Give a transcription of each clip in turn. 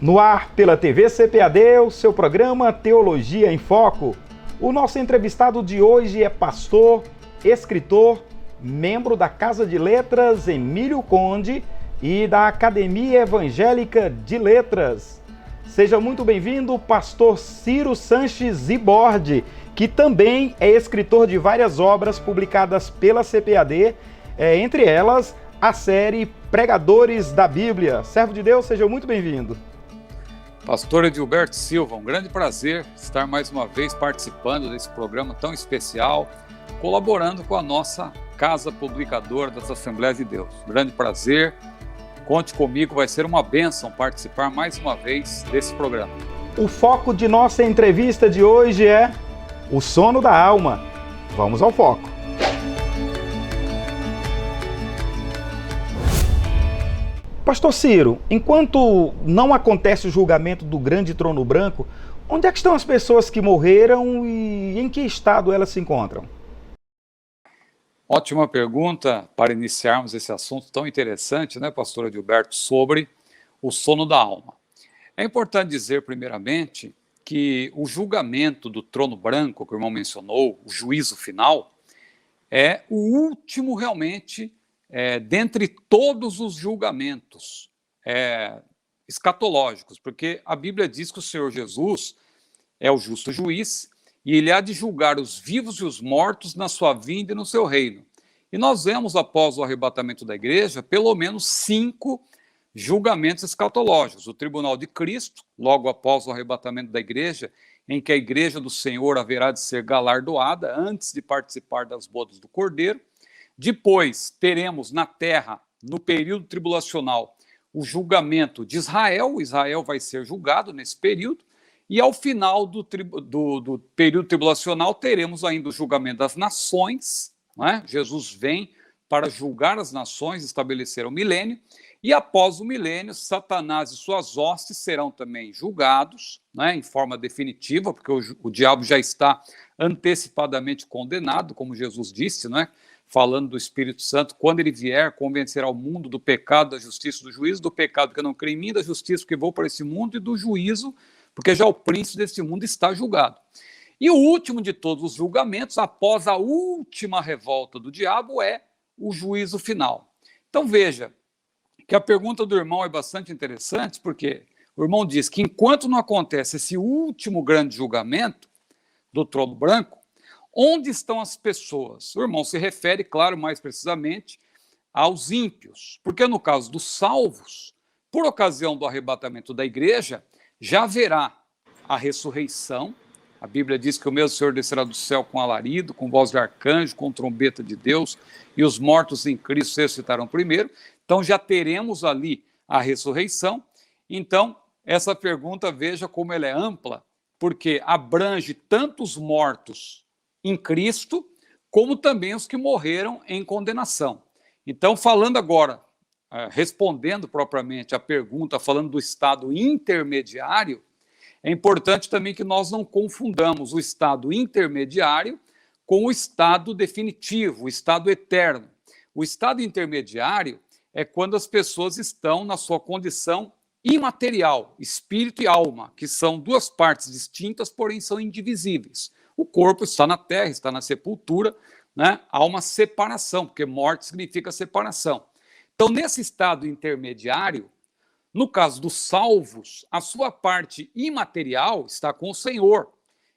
No ar, pela TV CPAD, o seu programa Teologia em Foco. O nosso entrevistado de hoje é pastor, escritor, membro da Casa de Letras Emílio Conde e da Academia Evangélica de Letras. Seja muito bem-vindo, pastor Ciro Sanches Zibordi, que também é escritor de várias obras publicadas pela CPAD, entre elas a série Pregadores da Bíblia. Servo de Deus, seja muito bem-vindo. Pastor Edilberto Silva, um grande prazer estar mais uma vez participando desse programa tão especial, colaborando com a nossa Casa Publicadora das Assembleias de Deus. Grande prazer, conte comigo, vai ser uma bênção participar mais uma vez desse programa. O foco de nossa entrevista de hoje é o sono da alma. Vamos ao foco. Pastor Ciro, enquanto não acontece o julgamento do grande trono branco, onde é que estão as pessoas que morreram e em que estado elas se encontram? Ótima pergunta para iniciarmos esse assunto tão interessante, né, pastor Edilberto, sobre o sono da alma. É importante dizer, primeiramente, que o julgamento do trono branco, que o irmão mencionou, o juízo final, é o último realmente dentre todos os julgamentos escatológicos, porque a Bíblia diz que o Senhor Jesus é o justo juiz e ele há de julgar os vivos e os mortos na sua vinda e no seu reino. E nós vemos, após o arrebatamento da igreja, pelo menos 5 julgamentos escatológicos. O tribunal de Cristo, logo após o arrebatamento da igreja, em que a igreja do Senhor haverá de ser galardoada antes de participar das bodas do Cordeiro. Depois teremos na terra, no período tribulacional, o julgamento de Israel. Israel vai ser julgado nesse período. E ao final do período tribulacional teremos ainda o julgamento das nações, né? Jesus vem para julgar as nações, estabelecer o milênio. E após o milênio, Satanás e suas hostes serão também julgados, né, em forma definitiva, porque o diabo já está antecipadamente condenado, como Jesus disse, né? Falando do Espírito Santo, quando ele vier, convencerá o mundo do pecado, da justiça, do juízo, do pecado que não crê em mim, da justiça que vou para esse mundo e do juízo, porque já o príncipe desse mundo está julgado. E o último de todos os julgamentos, após a última revolta do diabo, é o juízo final. Então veja que a pergunta do irmão é bastante interessante, porque o irmão diz que enquanto não acontece esse último grande julgamento do trono branco, onde estão as pessoas? O irmão se refere, claro, mais precisamente aos ímpios, porque no caso dos salvos, por ocasião do arrebatamento da igreja, já haverá a ressurreição. A Bíblia diz que o mesmo Senhor descerá do céu com alarido, com voz de arcanjo, com trombeta de Deus, e os mortos em Cristo ressuscitarão primeiro. Então já teremos ali a ressurreição. Então, essa pergunta, veja como ela é ampla, porque abrange tanto os mortos em Cristo, como também os que morreram em condenação. Então, falando agora, respondendo propriamente a pergunta, falando do estado intermediário, é importante também que nós não confundamos o estado intermediário com o estado definitivo, o estado eterno. O estado intermediário é quando as pessoas estão na sua condição imaterial, espírito e alma, que são duas partes distintas, porém são indivisíveis. O corpo está na terra, está na sepultura, né? Há uma separação, porque morte significa separação. Então, nesse estado intermediário, no caso dos salvos, a sua parte imaterial está com o Senhor,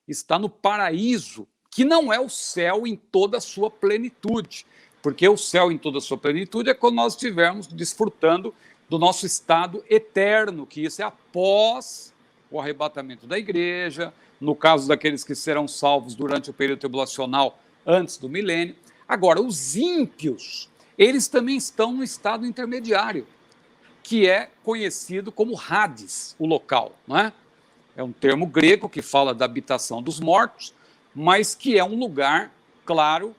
está no paraíso, que não é o céu em toda a sua plenitude, porque o céu em toda a sua plenitude é quando nós estivermos desfrutando do nosso estado eterno, que isso é após o arrebatamento da igreja, no caso daqueles que serão salvos durante o período tribulacional, antes do milênio. Agora, os ímpios, eles também estão no estado intermediário, que é conhecido como Hades, o local, não é? É um termo grego que fala da habitação dos mortos, mas que é um lugar, claro,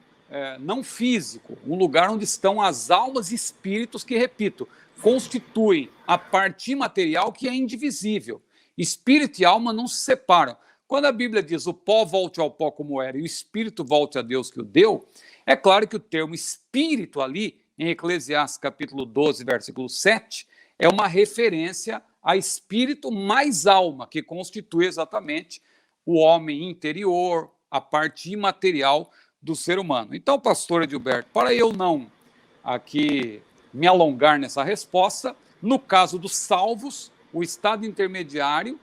não físico, um lugar onde estão as almas e espíritos que, repito, constituem a parte imaterial que é indivisível. Espírito e alma não se separam. Quando a Bíblia diz o pó volte ao pó como era e o espírito volte a Deus que o deu, é claro que o termo espírito ali, em Eclesiastes capítulo 12, versículo 7, é uma referência a espírito mais alma, que constitui exatamente o homem interior, a parte imaterial do ser humano. Então, pastor Edilberto, para eu não aqui me alongar nessa resposta, no caso dos salvos, o estado intermediário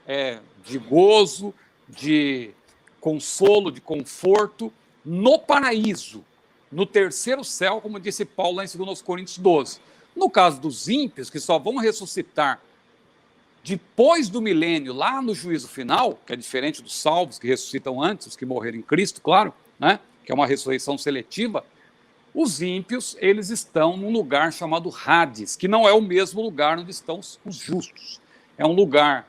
é de gozo, de consolo, de conforto, no paraíso, no terceiro céu, como disse Paulo lá em 2 Coríntios 12. No caso dos ímpios, que só vão ressuscitar depois do milênio, lá no juízo final, que é diferente dos salvos, que ressuscitam antes, os que morreram em Cristo, claro, né? Que é uma ressurreição seletiva, os ímpios, eles estão num lugar chamado Hades, que não é o mesmo lugar onde estão os justos. É um lugar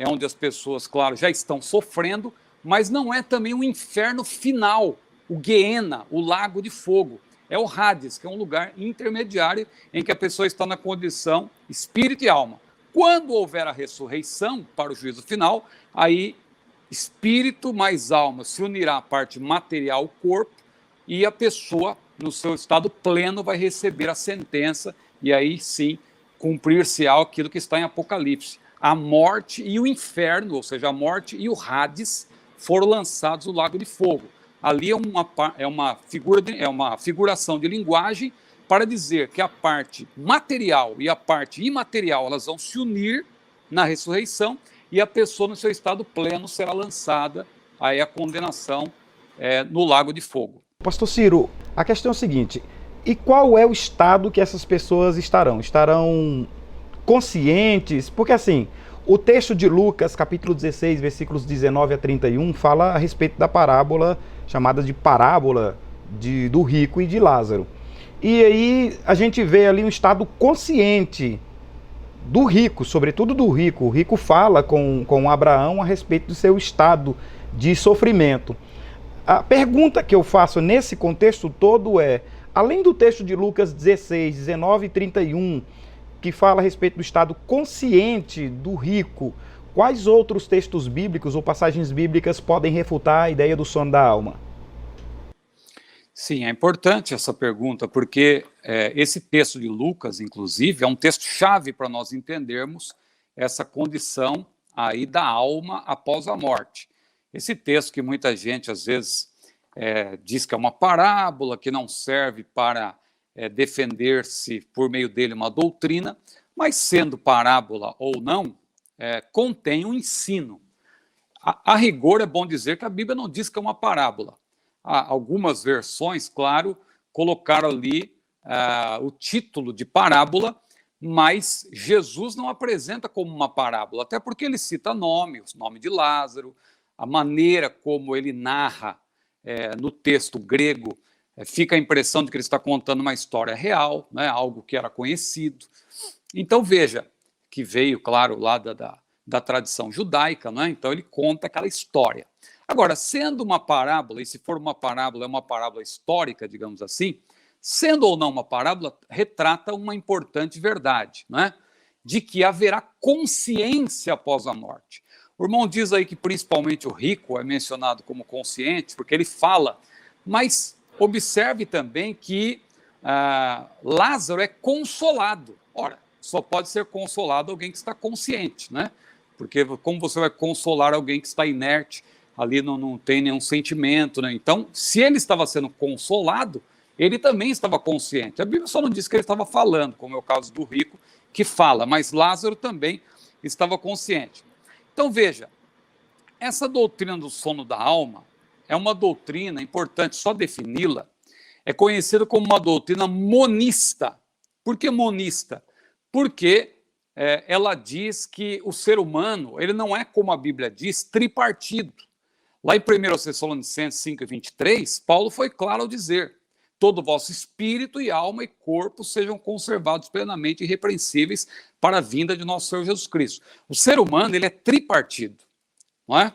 onde as pessoas, claro, já estão sofrendo, mas não é também um inferno final, o Guiena, o lago de fogo. É o Hades, que é um lugar intermediário em que a pessoa está na condição espírito e alma. Quando houver a ressurreição para o juízo final, aí espírito mais alma se unirá à parte material, o corpo, e a pessoa, no seu estado pleno, vai receber a sentença, e aí sim cumprir-se-á aquilo que está em Apocalipse. A morte e o inferno, ou seja, a morte e o Hades, foram lançados no lago de fogo. Ali é uma figuração de linguagem para dizer que a parte material e a parte imaterial elas vão se unir na ressurreição e a pessoa no seu estado pleno será lançada aí a condenação no lago de fogo. Pastor Ciro, a questão é o seguinte, e qual é o estado que essas pessoas estarão? Estarão conscientes? Porque assim, o texto de Lucas, capítulo 16, versículos 19 a 31, fala a respeito da parábola, chamada de parábola do rico e de Lázaro. E aí a gente vê ali um estado consciente do rico, sobretudo do rico. O rico fala com Abraão a respeito do seu estado de sofrimento. A pergunta que eu faço nesse contexto todo é, além do texto de Lucas 16, 19 e 31, que fala a respeito do estado consciente do rico, quais outros textos bíblicos ou passagens bíblicas podem refutar a ideia do sono da alma? Sim, é importante essa pergunta, porque esse texto de Lucas, inclusive, é um texto-chave para nós entendermos essa condição aí da alma após a morte. Esse texto que muita gente, às vezes, diz que é uma parábola, que não serve para defender-se por meio dele uma doutrina, mas sendo parábola ou não, contém um ensino. A rigor é bom dizer que a Bíblia não diz que é uma parábola. Algumas versões, claro, colocaram ali o título de parábola, mas Jesus não apresenta como uma parábola, até porque ele cita nomes, o nome de Lázaro, a maneira como ele narra no texto grego, fica a impressão de que ele está contando uma história real, né, algo que era conhecido. Então veja, que veio, claro, lá da tradição judaica, né? Então ele conta aquela história. Agora, sendo uma parábola, e se for uma parábola, é uma parábola histórica, digamos assim, sendo ou não uma parábola, retrata uma importante verdade, né? De que haverá consciência após a morte. O irmão diz aí que principalmente o rico é mencionado como consciente, porque ele fala, mas observe também que Lázaro é consolado. Ora, só pode ser consolado alguém que está consciente, né? Porque como você vai consolar alguém que está inerte, ali não tem nenhum sentimento, né? Então, se ele estava sendo consolado, ele também estava consciente. A Bíblia só não diz que ele estava falando, como é o caso do rico, que fala, mas Lázaro também estava consciente. Então, veja, essa doutrina do sono da alma é uma doutrina, importante só defini-la, é conhecida como uma doutrina monista. Por que monista? Porque ela diz que o ser humano, ele não é, como a Bíblia diz, tripartido. Lá em 1 Tessalonicenses 5:23, Paulo foi claro ao dizer, todo o vosso espírito e alma e corpo sejam conservados plenamente irrepreensíveis para a vinda de nosso Senhor Jesus Cristo. O ser humano, ele é tripartido, não é?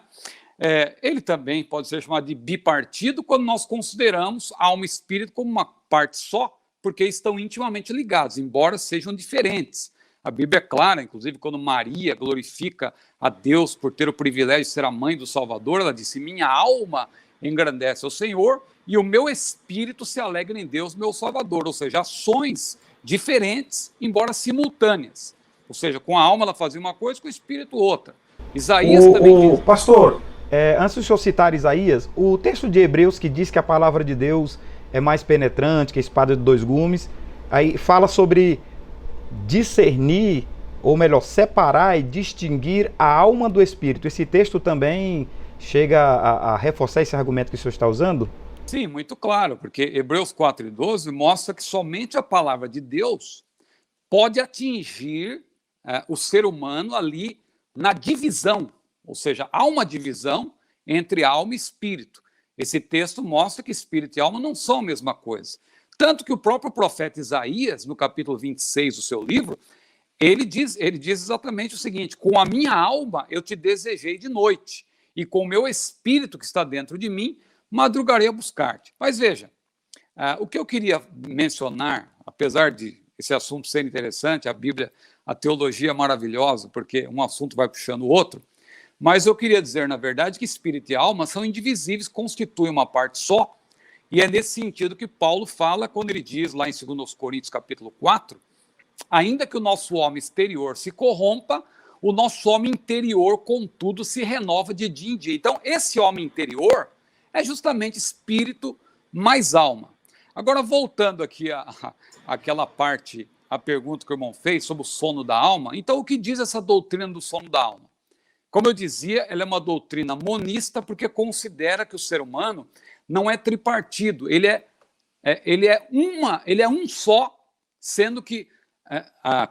Ele também pode ser chamado de bipartido quando nós consideramos alma e espírito como uma parte só, porque estão intimamente ligados, embora sejam diferentes. A Bíblia é clara, inclusive, quando Maria glorifica a Deus por ter o privilégio de ser a mãe do Salvador, ela disse, minha alma engrandece ao Senhor e o meu espírito se alegra em Deus, meu Salvador. Ou seja, ações diferentes, embora simultâneas. Ou seja, com a alma ela fazia uma coisa, com o espírito outra. Isaías também diz... Pastor, antes do senhor citar Isaías, o texto de Hebreus que diz que a palavra de Deus é mais penetrante que a espada de dois gumes, aí fala sobre discernir, ou melhor, separar e distinguir a alma do espírito. Esse texto também chega a reforçar esse argumento que o senhor está usando? Sim, muito claro, porque Hebreus 4:12 mostra que somente a palavra de Deus pode atingir o ser humano ali na divisão, ou seja, há uma divisão entre alma e espírito. Esse texto mostra que espírito e alma não são a mesma coisa. Tanto que o próprio profeta Isaías, no capítulo 26 do seu livro, ele diz exatamente o seguinte: com a minha alma eu te desejei de noite, e com o meu espírito que está dentro de mim, madrugarei a buscar-te. Mas veja, o que eu queria mencionar, apesar de esse assunto ser interessante, a Bíblia, a teologia é maravilhosa, porque um assunto vai puxando o outro, mas eu queria dizer, na verdade, que espírito e alma são indivisíveis, constituem uma parte só, e é nesse sentido que Paulo fala quando ele diz, lá em 2 Coríntios capítulo 4, ainda que o nosso homem exterior se corrompa, o nosso homem interior, contudo, se renova de dia em dia. Então, esse homem interior é justamente espírito mais alma. Agora, voltando aqui àquela parte, a pergunta que o irmão fez sobre o sono da alma, então o que diz essa doutrina do sono da alma? Como eu dizia, ela é uma doutrina monista porque considera que o ser humano não é tripartido, ele é um só, sendo que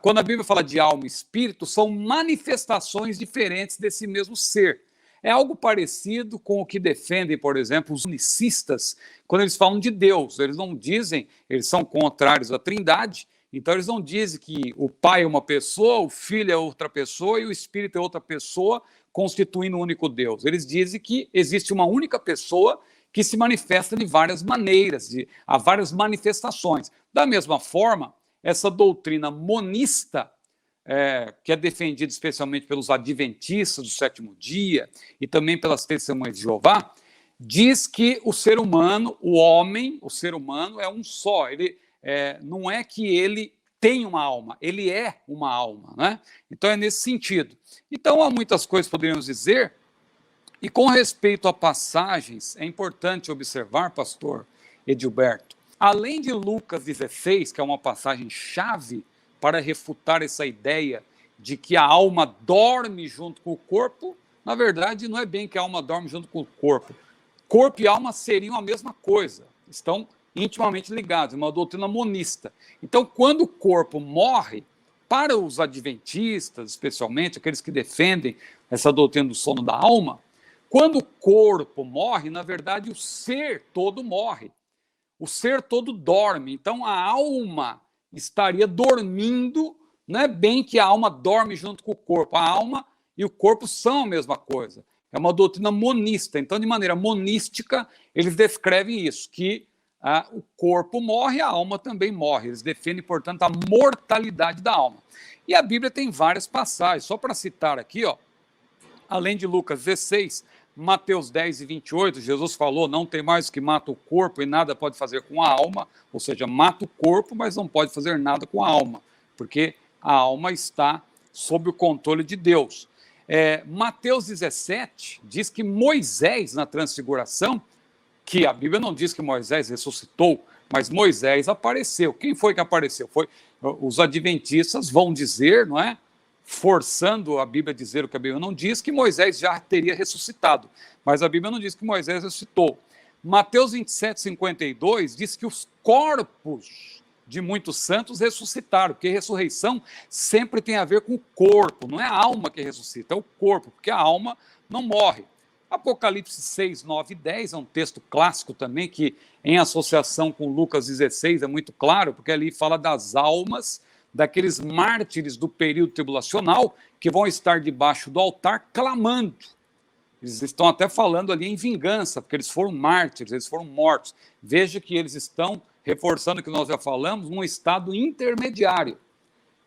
quando a Bíblia fala de alma e espírito, são manifestações diferentes desse mesmo ser. É algo parecido com o que defendem, por exemplo, os unicistas, quando eles falam de Deus. Eles não dizem, eles são contrários à Trindade, então eles não dizem que o Pai é uma pessoa, o Filho é outra pessoa e o Espírito é outra pessoa, constituindo um único Deus. Eles dizem que existe uma única pessoa que se manifesta de várias maneiras, há várias manifestações. Da mesma forma, essa doutrina monista, que é defendida especialmente pelos adventistas do sétimo dia e também pelas testemunhas de Jeová, diz que o ser humano, o ser humano é um só. Ele não é que ele tem uma alma, ele é uma alma, né? Então é nesse sentido. Então há muitas coisas que poderíamos dizer, e com respeito a passagens, é importante observar, pastor Edilberto, além de Lucas 16, que é uma passagem chave para refutar essa ideia de que a alma dorme junto com o corpo, na verdade, não é bem que a alma dorme junto com o corpo. Corpo e alma seriam a mesma coisa, estão intimamente ligados, é uma doutrina monista. Então, quando o corpo morre, para os adventistas, especialmente aqueles que defendem essa doutrina do sono da alma, quando o corpo morre, na verdade, o ser todo morre. O ser todo dorme. Então, a alma estaria dormindo, não é bem que a alma dorme junto com o corpo. A alma e o corpo são a mesma coisa. É uma doutrina monista. Então, de maneira monística, eles descrevem isso, que o corpo morre, a alma também morre. Eles defendem, portanto, a mortalidade da alma. E a Bíblia tem várias passagens. Só para citar aqui, além de Lucas 16, Mateus 10 e 28, Jesus falou, não tem mais o que mata o corpo e nada pode fazer com a alma, ou seja, mata o corpo, mas não pode fazer nada com a alma, porque a alma está sob o controle de Deus. Mateus 17 diz que Moisés, na transfiguração, que a Bíblia não diz que Moisés ressuscitou, mas Moisés apareceu. Quem foi que apareceu? Os adventistas vão dizer, não é? Forçando a Bíblia a dizer o que a Bíblia não diz, que Moisés já teria ressuscitado. Mas a Bíblia não diz que Moisés ressuscitou. Mateus 27, 52 diz que os corpos de muitos santos ressuscitaram, porque ressurreição sempre tem a ver com o corpo, não é a alma que ressuscita, é o corpo, porque a alma não morre. Apocalipse 6, 9 e 10 é um texto clássico também, que em associação com Lucas 16 é muito claro, porque ali fala das almas daqueles mártires do período tribulacional que vão estar debaixo do altar clamando. Eles estão até falando ali em vingança, porque eles foram mártires, eles foram mortos. Veja que eles estão reforçando o que nós já falamos, num estado intermediário.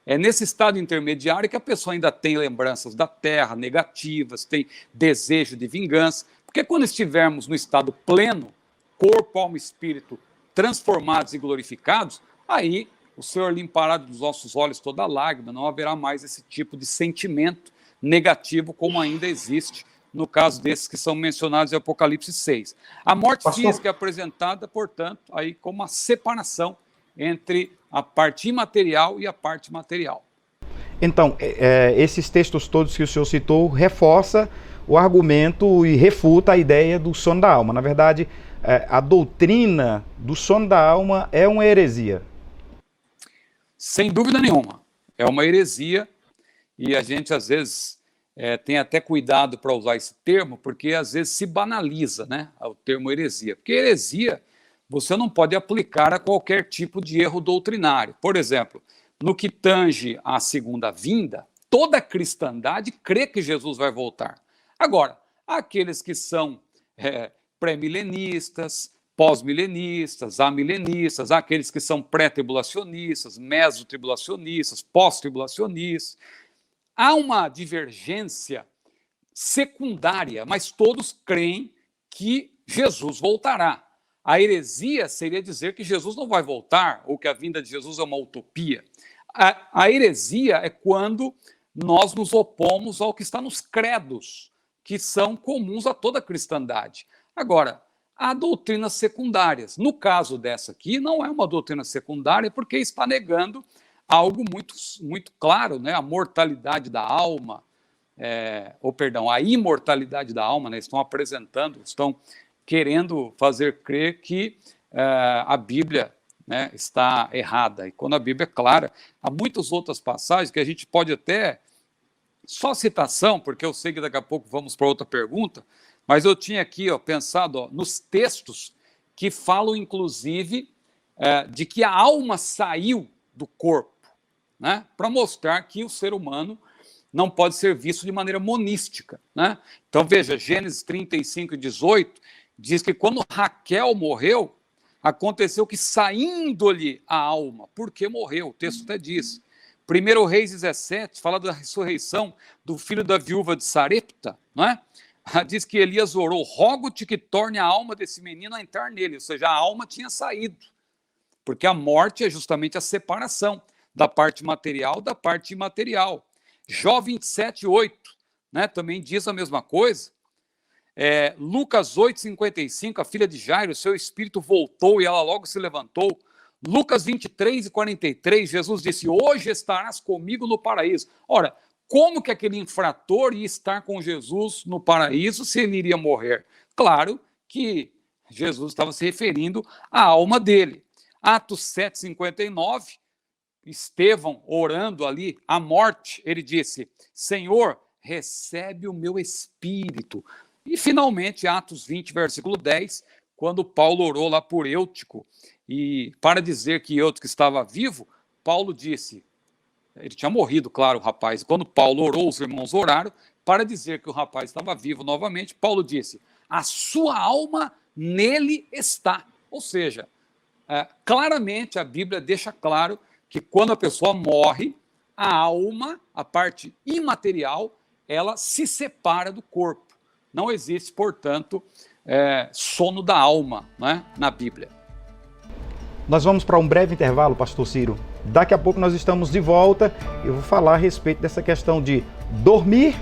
É nesse estado intermediário que a pessoa ainda tem lembranças da terra, negativas, tem desejo de vingança, porque quando estivermos no estado pleno, corpo, alma e espírito transformados e glorificados, aí o Senhor limpará dos nossos olhos toda lágrima, não haverá mais esse tipo de sentimento negativo como ainda existe no caso desses que são mencionados em Apocalipse 6. A morte física é apresentada, portanto, aí como uma separação entre a parte imaterial e a parte material. Então, esses textos todos que o senhor citou reforça o argumento e refuta a ideia do sono da alma. Na verdade, a doutrina do sono da alma é uma heresia. Sem dúvida nenhuma. É uma heresia e a gente, às vezes, tem até cuidado para usar esse termo, porque, às vezes, se banaliza, né, o termo heresia. Porque heresia você não pode aplicar a qualquer tipo de erro doutrinário. Por exemplo, no que tange à segunda vinda, toda a cristandade crê que Jesus vai voltar. Agora, aqueles que são pré-milenistas, pós-milenistas, amilenistas, aqueles que são pré-tribulacionistas, mesotribulacionistas, pós-tribulacionistas. Há uma divergência secundária, mas todos creem que Jesus voltará. A heresia seria dizer que Jesus não vai voltar, ou que a vinda de Jesus é uma utopia. A heresia é quando nós nos opomos ao que está nos credos, que são comuns a toda a cristandade. Agora, há doutrinas secundárias. No caso dessa aqui, não é uma doutrina secundária, porque está negando algo muito claro, né? A mortalidade da alma, a imortalidade da alma, né? Estão querendo fazer crer que a Bíblia, né, está errada. E quando a Bíblia é clara, há muitas outras passagens que a gente pode até, só citação, porque eu sei que daqui a pouco vamos para outra pergunta, mas eu tinha aqui pensado nos textos que falam, inclusive, de que a alma saiu do corpo, né, para mostrar que o ser humano não pode ser visto de maneira monística. Né? Então, veja, Gênesis 35:18 diz que quando Raquel morreu, aconteceu que saindo-lhe a alma, porque morreu, o texto até diz. 1 Reis 17 fala da ressurreição do filho da viúva de Sarepta, não é? Diz que Elias orou, rogo-te que torne a alma desse menino a entrar nele, ou seja, a alma tinha saído, porque a morte é justamente a separação da parte material da parte imaterial. Jó 27:8, né, também diz a mesma coisa. Lucas 8:55, a filha de Jairo, seu espírito voltou e ela logo se levantou. Lucas 23:43, Jesus disse, hoje estarás comigo no paraíso. Ora, como que aquele infrator ia estar com Jesus no paraíso se ele iria morrer? Claro que Jesus estava se referindo à alma dele. Atos 7:59, Estevão orando ali à morte, ele disse, Senhor, recebe o meu espírito. E, finalmente, Atos 20, versículo 10, quando Paulo orou lá por Eutico, e para dizer que Eutico estava vivo, Paulo disse, ele tinha morrido, claro, o rapaz, quando Paulo orou, os irmãos oraram, para dizer que o rapaz estava vivo novamente, Paulo disse, a sua alma nele está. Ou seja, claramente a Bíblia deixa claro que quando a pessoa morre, a alma, a parte imaterial, ela se separa do corpo. Não existe, portanto, sono da alma, né, na Bíblia. Nós vamos para um breve intervalo, pastor Ciro. Daqui a pouco nós estamos de volta. Eu vou falar a respeito dessa questão de dormir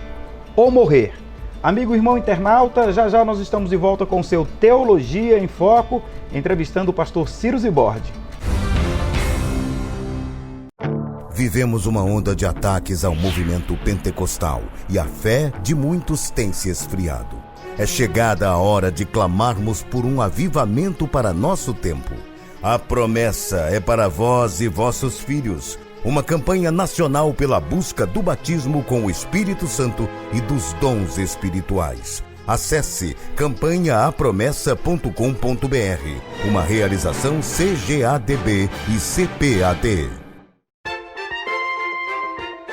ou morrer. Amigo irmão internauta, já já nós estamos de volta com o seu Teologia em Foco, entrevistando o pastor Ciro Zibordi. Vivemos uma onda de ataques ao movimento pentecostal e a fé de muitos tem se esfriado. É chegada a hora de clamarmos por um avivamento para nosso tempo. A promessa é para vós e vossos filhos, uma campanha nacional pela busca do batismo com o Espírito Santo e dos dons espirituais. Acesse campanhaapromessa.com.br, uma realização CGADB e CPAD.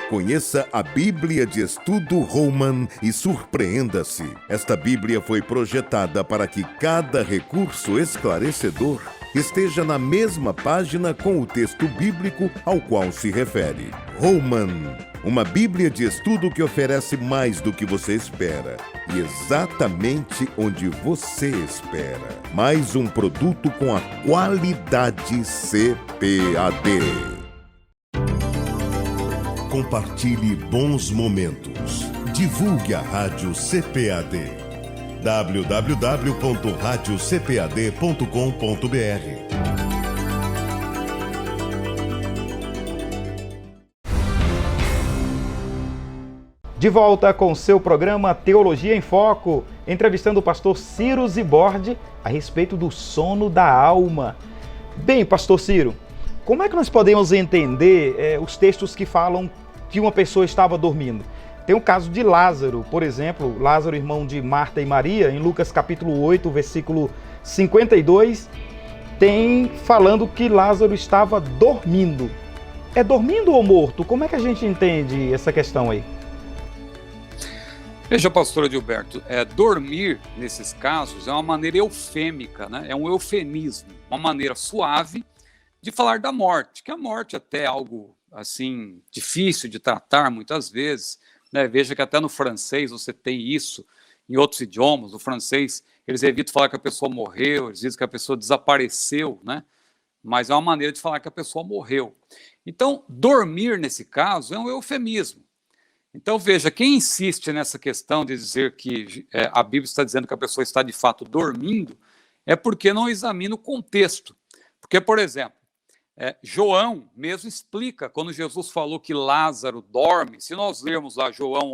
Conheça a Bíblia de Estudo Holman e surpreenda-se. Esta Bíblia foi projetada para que cada recurso esclarecedor esteja na mesma página com o texto bíblico ao qual se refere. Holman, uma Bíblia de estudo que oferece mais do que você espera e exatamente onde você espera. Mais um produto com a qualidade CPAD. Compartilhe bons momentos. Divulgue a Rádio CPAD. www.radiocpad.com.br. De volta com seu programa Teologia em Foco, entrevistando o pastor Ciro Zibordi a respeito do sono da alma. Bem, pastor Ciro, como é que nós podemos entender os textos que falam que uma pessoa estava dormindo? Tem o caso de Lázaro, por exemplo, Lázaro, irmão de Marta e Maria, em Lucas capítulo 8, versículo 52, tem falando que Lázaro estava dormindo. É dormindo ou morto? Como é que a gente entende essa questão aí? Veja, pastor Adilberto, dormir, nesses casos, é uma maneira eufêmica, né? É um eufemismo, uma maneira suave de falar da morte, que a morte até é algo, assim, difícil de tratar muitas vezes, né? Veja que até no francês você tem isso, em outros idiomas, no francês, eles evitam falar que a pessoa morreu, eles dizem que a pessoa desapareceu, né? Mas é uma maneira de falar que a pessoa morreu. Então, dormir, nesse caso, é um eufemismo. Então, veja, quem insiste nessa questão de dizer que a Bíblia está dizendo que a pessoa está, de fato, dormindo, é porque não examina o contexto. Porque, por exemplo, João mesmo explica, quando Jesus falou que Lázaro dorme, se nós lermos lá João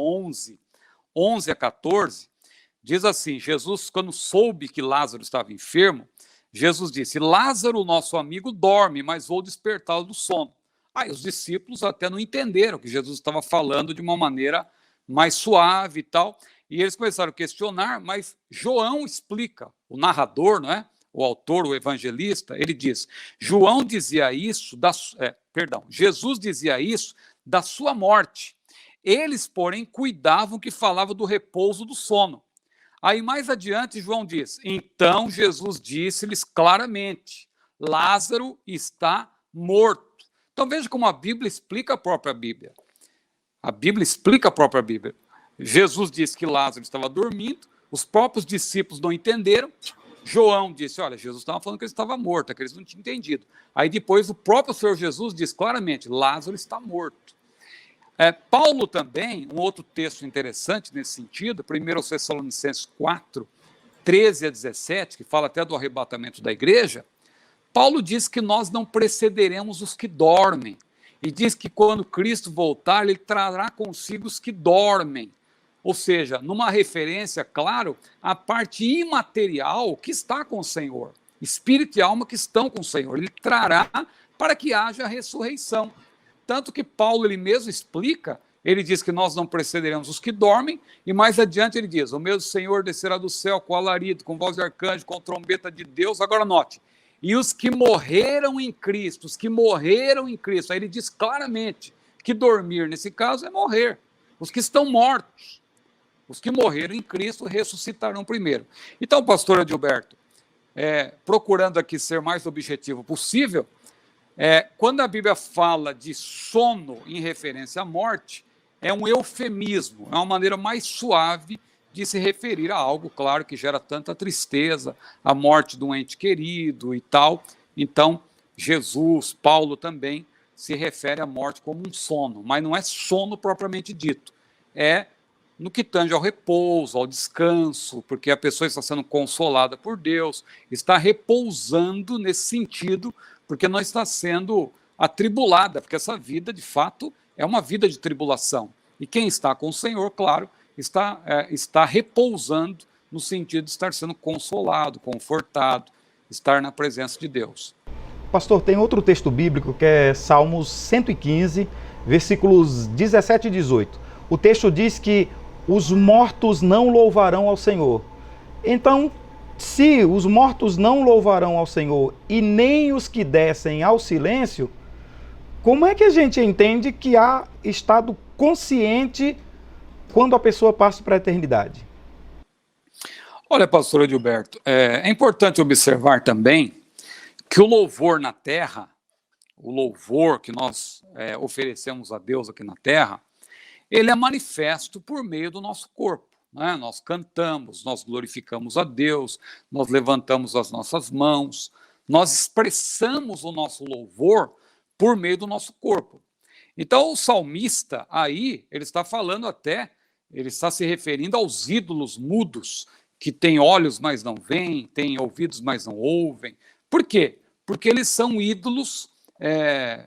11 a 14, diz assim, Jesus, quando soube que Lázaro estava enfermo, Jesus disse, Lázaro, nosso amigo, dorme, mas vou despertá-lo do sono. Aí os discípulos até não entenderam que Jesus estava falando de uma maneira mais suave e tal, e eles começaram a questionar, mas João explica, o narrador, não é? O autor, o evangelista, ele diz, Jesus dizia isso da sua morte. Eles, porém, cuidavam que falava do repouso do sono. Aí mais adiante João diz, então Jesus disse-lhes claramente, Lázaro está morto. Então veja como a Bíblia explica a própria Bíblia. A Bíblia explica a própria Bíblia. Jesus disse que Lázaro estava dormindo, os próprios discípulos não entenderam. João disse, olha, Jesus estava falando que ele estava morto, é que eles não tinham entendido. Aí depois o próprio Senhor Jesus diz claramente, Lázaro está morto. Paulo também, um outro texto interessante nesse sentido, 1 Tessalonicenses 4, 13 a 17, que fala até do arrebatamento da igreja, Paulo diz que nós não precederemos os que dormem, e diz que quando Cristo voltar, ele trará consigo os que dormem. Ou seja, numa referência, claro, à parte imaterial que está com o Senhor, espírito e alma que estão com o Senhor, ele trará para que haja ressurreição. Tanto que Paulo, ele mesmo explica, ele diz que nós não precederemos os que dormem, e mais adiante ele diz, o mesmo Senhor descerá do céu com alarido, com voz de arcanjo, com trombeta de Deus. Agora note, e os que morreram em Cristo, aí ele diz claramente que dormir, nesse caso, é morrer. Os que estão mortos, os que morreram em Cristo, ressuscitarão primeiro. Então, pastor Adilberto, procurando aqui ser mais objetivo possível, quando a Bíblia fala de sono em referência à morte, é um eufemismo, é uma maneira mais suave de se referir a algo, claro, que gera tanta tristeza, a morte de um ente querido e tal. Então, Jesus, Paulo também se refere à morte como um sono, mas não é sono propriamente dito, é no que tange ao repouso, ao descanso, porque a pessoa está sendo consolada por Deus, está repousando nesse sentido, porque não está sendo atribulada, porque essa vida, de fato, é uma vida de tribulação. E quem está com o Senhor, claro, está repousando no sentido de estar sendo consolado, confortado, estar na presença de Deus. Pastor, tem outro texto bíblico que é Salmos 115, versículos 17 e 18. O texto diz que os mortos não louvarão ao Senhor. Então, se os mortos não louvarão ao Senhor e nem os que descem ao silêncio, como é que a gente entende que há estado consciente quando a pessoa passa para a eternidade? Olha, pastor Adilberto, é importante observar também que o louvor na terra, o louvor que nós oferecemos a Deus aqui na terra, ele é manifesto por meio do nosso corpo. Né? Nós cantamos, nós glorificamos a Deus, nós levantamos as nossas mãos, nós expressamos o nosso louvor por meio do nosso corpo. Então, o salmista aí, ele está falando até, ele está se referindo aos ídolos mudos, que têm olhos, mas não veem, têm ouvidos, mas não ouvem. Por quê? Porque eles são ídolos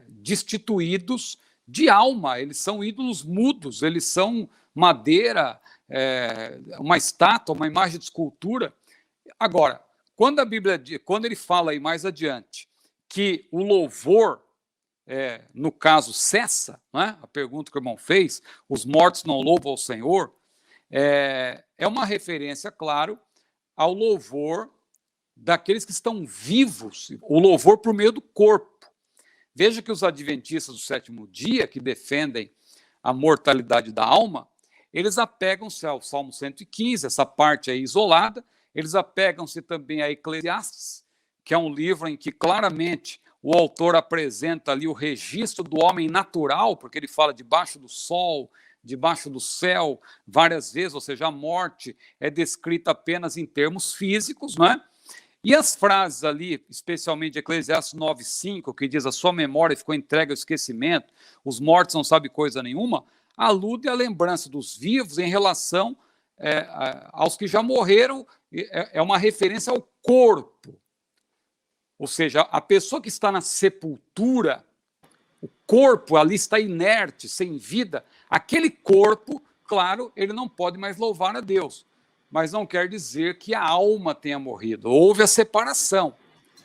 destituídos de alma, eles são ídolos mudos, eles são madeira, uma estátua, uma imagem de escultura. Agora, quando a Bíblia, quando ele fala aí mais adiante que o louvor, no caso, cessa, né? A pergunta que o irmão fez, os mortos não louvam ao Senhor, é uma referência, claro, ao louvor daqueles que estão vivos, o louvor por meio do corpo. Veja que os adventistas do sétimo dia, que defendem a mortalidade da alma, eles apegam-se ao Salmo 115, essa parte aí isolada, eles apegam-se também a Eclesiastes, que é um livro em que claramente o autor apresenta ali o registro do homem natural, porque ele fala debaixo do sol, debaixo do céu, várias vezes, ou seja, a morte é descrita apenas em termos físicos, não é? E as frases ali, especialmente de Eclesiastes 9:5, que diz a sua memória ficou entregue ao esquecimento, os mortos não sabem coisa nenhuma, alude à lembrança dos vivos em relação aos que já morreram, é uma referência ao corpo. Ou seja, a pessoa que está na sepultura, o corpo ali está inerte, sem vida, aquele corpo, claro, ele não pode mais louvar a Deus, mas não quer dizer que a alma tenha morrido. Houve a separação.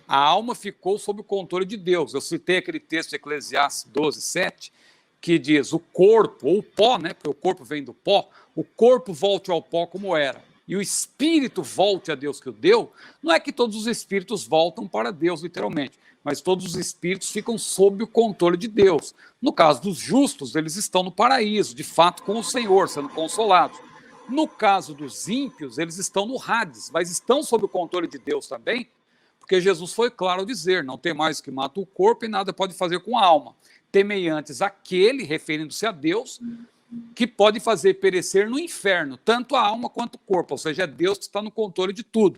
A alma ficou sob o controle de Deus. Eu citei aquele texto de Eclesiastes 12:7, que diz o corpo, ou o pó, né, porque o corpo vem do pó, o corpo volte ao pó como era, e o espírito volte a Deus que o deu. Não é que todos os espíritos voltam para Deus, literalmente, mas todos os espíritos ficam sob o controle de Deus. No caso dos justos, eles estão no paraíso, de fato, com o Senhor, sendo consolados. No caso dos ímpios, eles estão no Hades, mas estão sob o controle de Deus também, porque Jesus foi claro ao dizer, não tem mais que mata o corpo e nada pode fazer com a alma. Temei antes aquele, referindo-se a Deus, que pode fazer perecer no inferno, tanto a alma quanto o corpo, ou seja, é Deus que está no controle de tudo.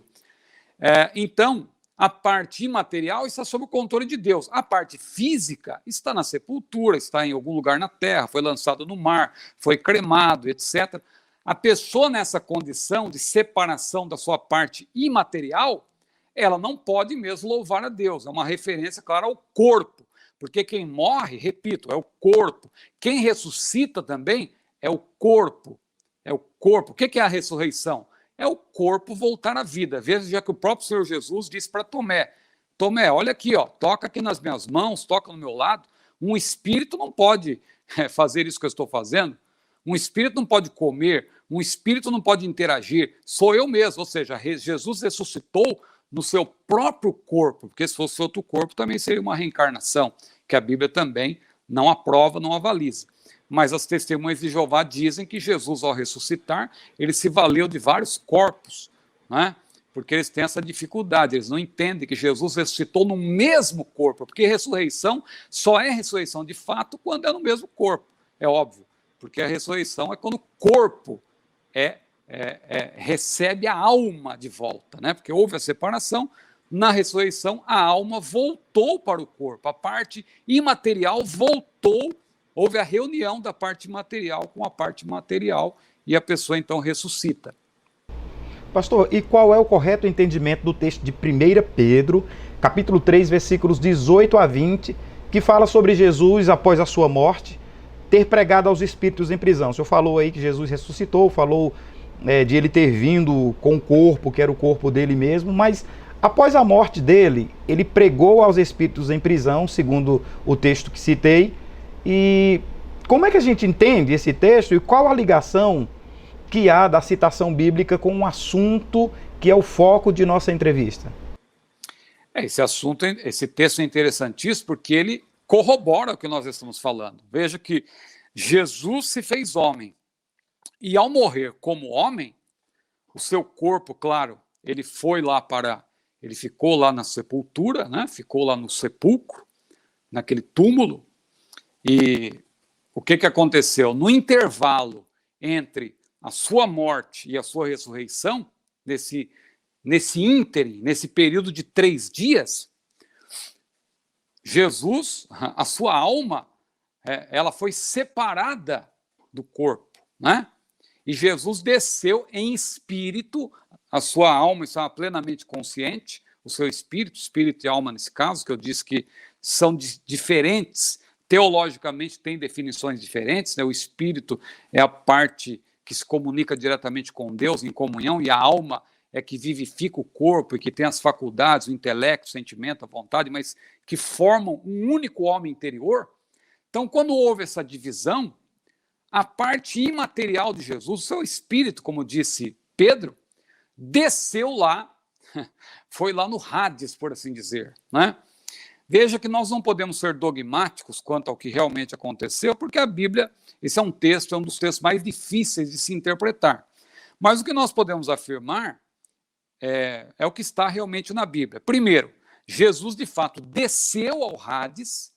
Então, a parte imaterial está sob o controle de Deus. A parte física está na sepultura, está em algum lugar na terra, foi lançado no mar, foi cremado, etc. A pessoa nessa condição de separação da sua parte imaterial, ela não pode mesmo louvar a Deus. É uma referência, claro, ao corpo. Porque quem morre, repito, é o corpo. Quem ressuscita também é o corpo. É o corpo. O que é a ressurreição? É o corpo voltar à vida. Veja que o próprio Senhor Jesus disse para Tomé, Tomé, olha aqui, ó, toca aqui nas minhas mãos, toca no meu lado. Um espírito não pode fazer isso que eu estou fazendo. Um espírito não pode comer, um espírito não pode interagir. Sou eu mesmo. Ou seja, Jesus ressuscitou no seu próprio corpo, porque se fosse outro corpo também seria uma reencarnação, que a Bíblia também não aprova, não avaliza. Mas as testemunhas de Jeová dizem que Jesus, ao ressuscitar, ele se valeu de vários corpos, né? Porque eles têm essa dificuldade, eles não entendem que Jesus ressuscitou no mesmo corpo, porque ressurreição só é ressurreição de fato quando é no mesmo corpo, é óbvio, porque a ressurreição é quando o corpo recebe a alma de volta, né? Porque houve a separação, na ressurreição a alma voltou para o corpo, a parte imaterial voltou, houve a reunião da parte imaterial com a parte material e a pessoa então ressuscita. Pastor, e qual é o correto entendimento do texto de 1 Pedro, capítulo 3, versículos 18 a 20, que fala sobre Jesus, após a sua morte, ter pregado aos espíritos em prisão? O senhor falou aí que Jesus ressuscitou, falou de ele ter vindo com o corpo, que era o corpo dele mesmo, mas após a morte dele, ele pregou aos espíritos em prisão, segundo o texto que citei. E como é que a gente entende esse texto e qual a ligação que há da citação bíblica com um assunto que é o foco de nossa entrevista? Esse texto é interessantíssimo porque ele corrobora o que nós estamos falando. Veja que Jesus se fez homem e ao morrer como homem, o seu corpo, claro, ele ficou lá na sepultura, né? Ficou lá no sepulcro, naquele túmulo, e o que aconteceu? No intervalo entre a sua morte e a sua ressurreição, nesse ínterim, nesse período de 3 dias, Jesus, a sua alma, ela foi separada do corpo, né? E Jesus desceu em espírito, a sua alma estava plenamente consciente, o seu espírito e alma nesse caso, que eu disse que são diferentes, teologicamente tem definições diferentes, né? O espírito é a parte que se comunica diretamente com Deus em comunhão, e a alma é que vivifica o corpo e que tem as faculdades, o intelecto, o sentimento, a vontade, mas que formam um único homem interior. Então, quando houve essa divisão, a parte imaterial de Jesus, o seu espírito, como disse Pedro, desceu lá, foi lá no Hades, por assim dizer, né? Veja que nós não podemos ser dogmáticos quanto ao que realmente aconteceu, porque a Bíblia, esse é um dos textos mais difíceis de se interpretar. Mas o que nós podemos afirmar é o que está realmente na Bíblia. Primeiro, Jesus, de fato, desceu ao Hades,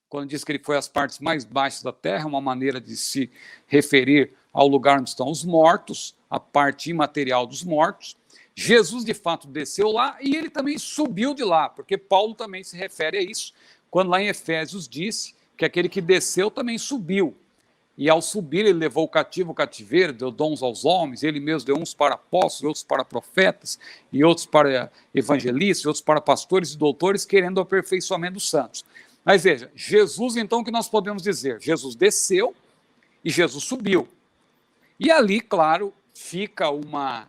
quando diz que ele foi às partes mais baixas da terra, uma maneira de se referir ao lugar onde estão os mortos, a parte imaterial dos mortos. Jesus, de fato, desceu lá e ele também subiu de lá, porque Paulo também se refere a isso, quando lá em Efésios disse que aquele que desceu também subiu. E ao subir, ele levou o cativo o cativeiro, deu dons aos homens, ele mesmo deu uns para apóstolos, outros para profetas, e outros para evangelistas, e outros para pastores e doutores, querendo o aperfeiçoamento dos santos. Mas veja, Jesus, então, o que nós podemos dizer? Jesus desceu e Jesus subiu. E ali, claro, fica uma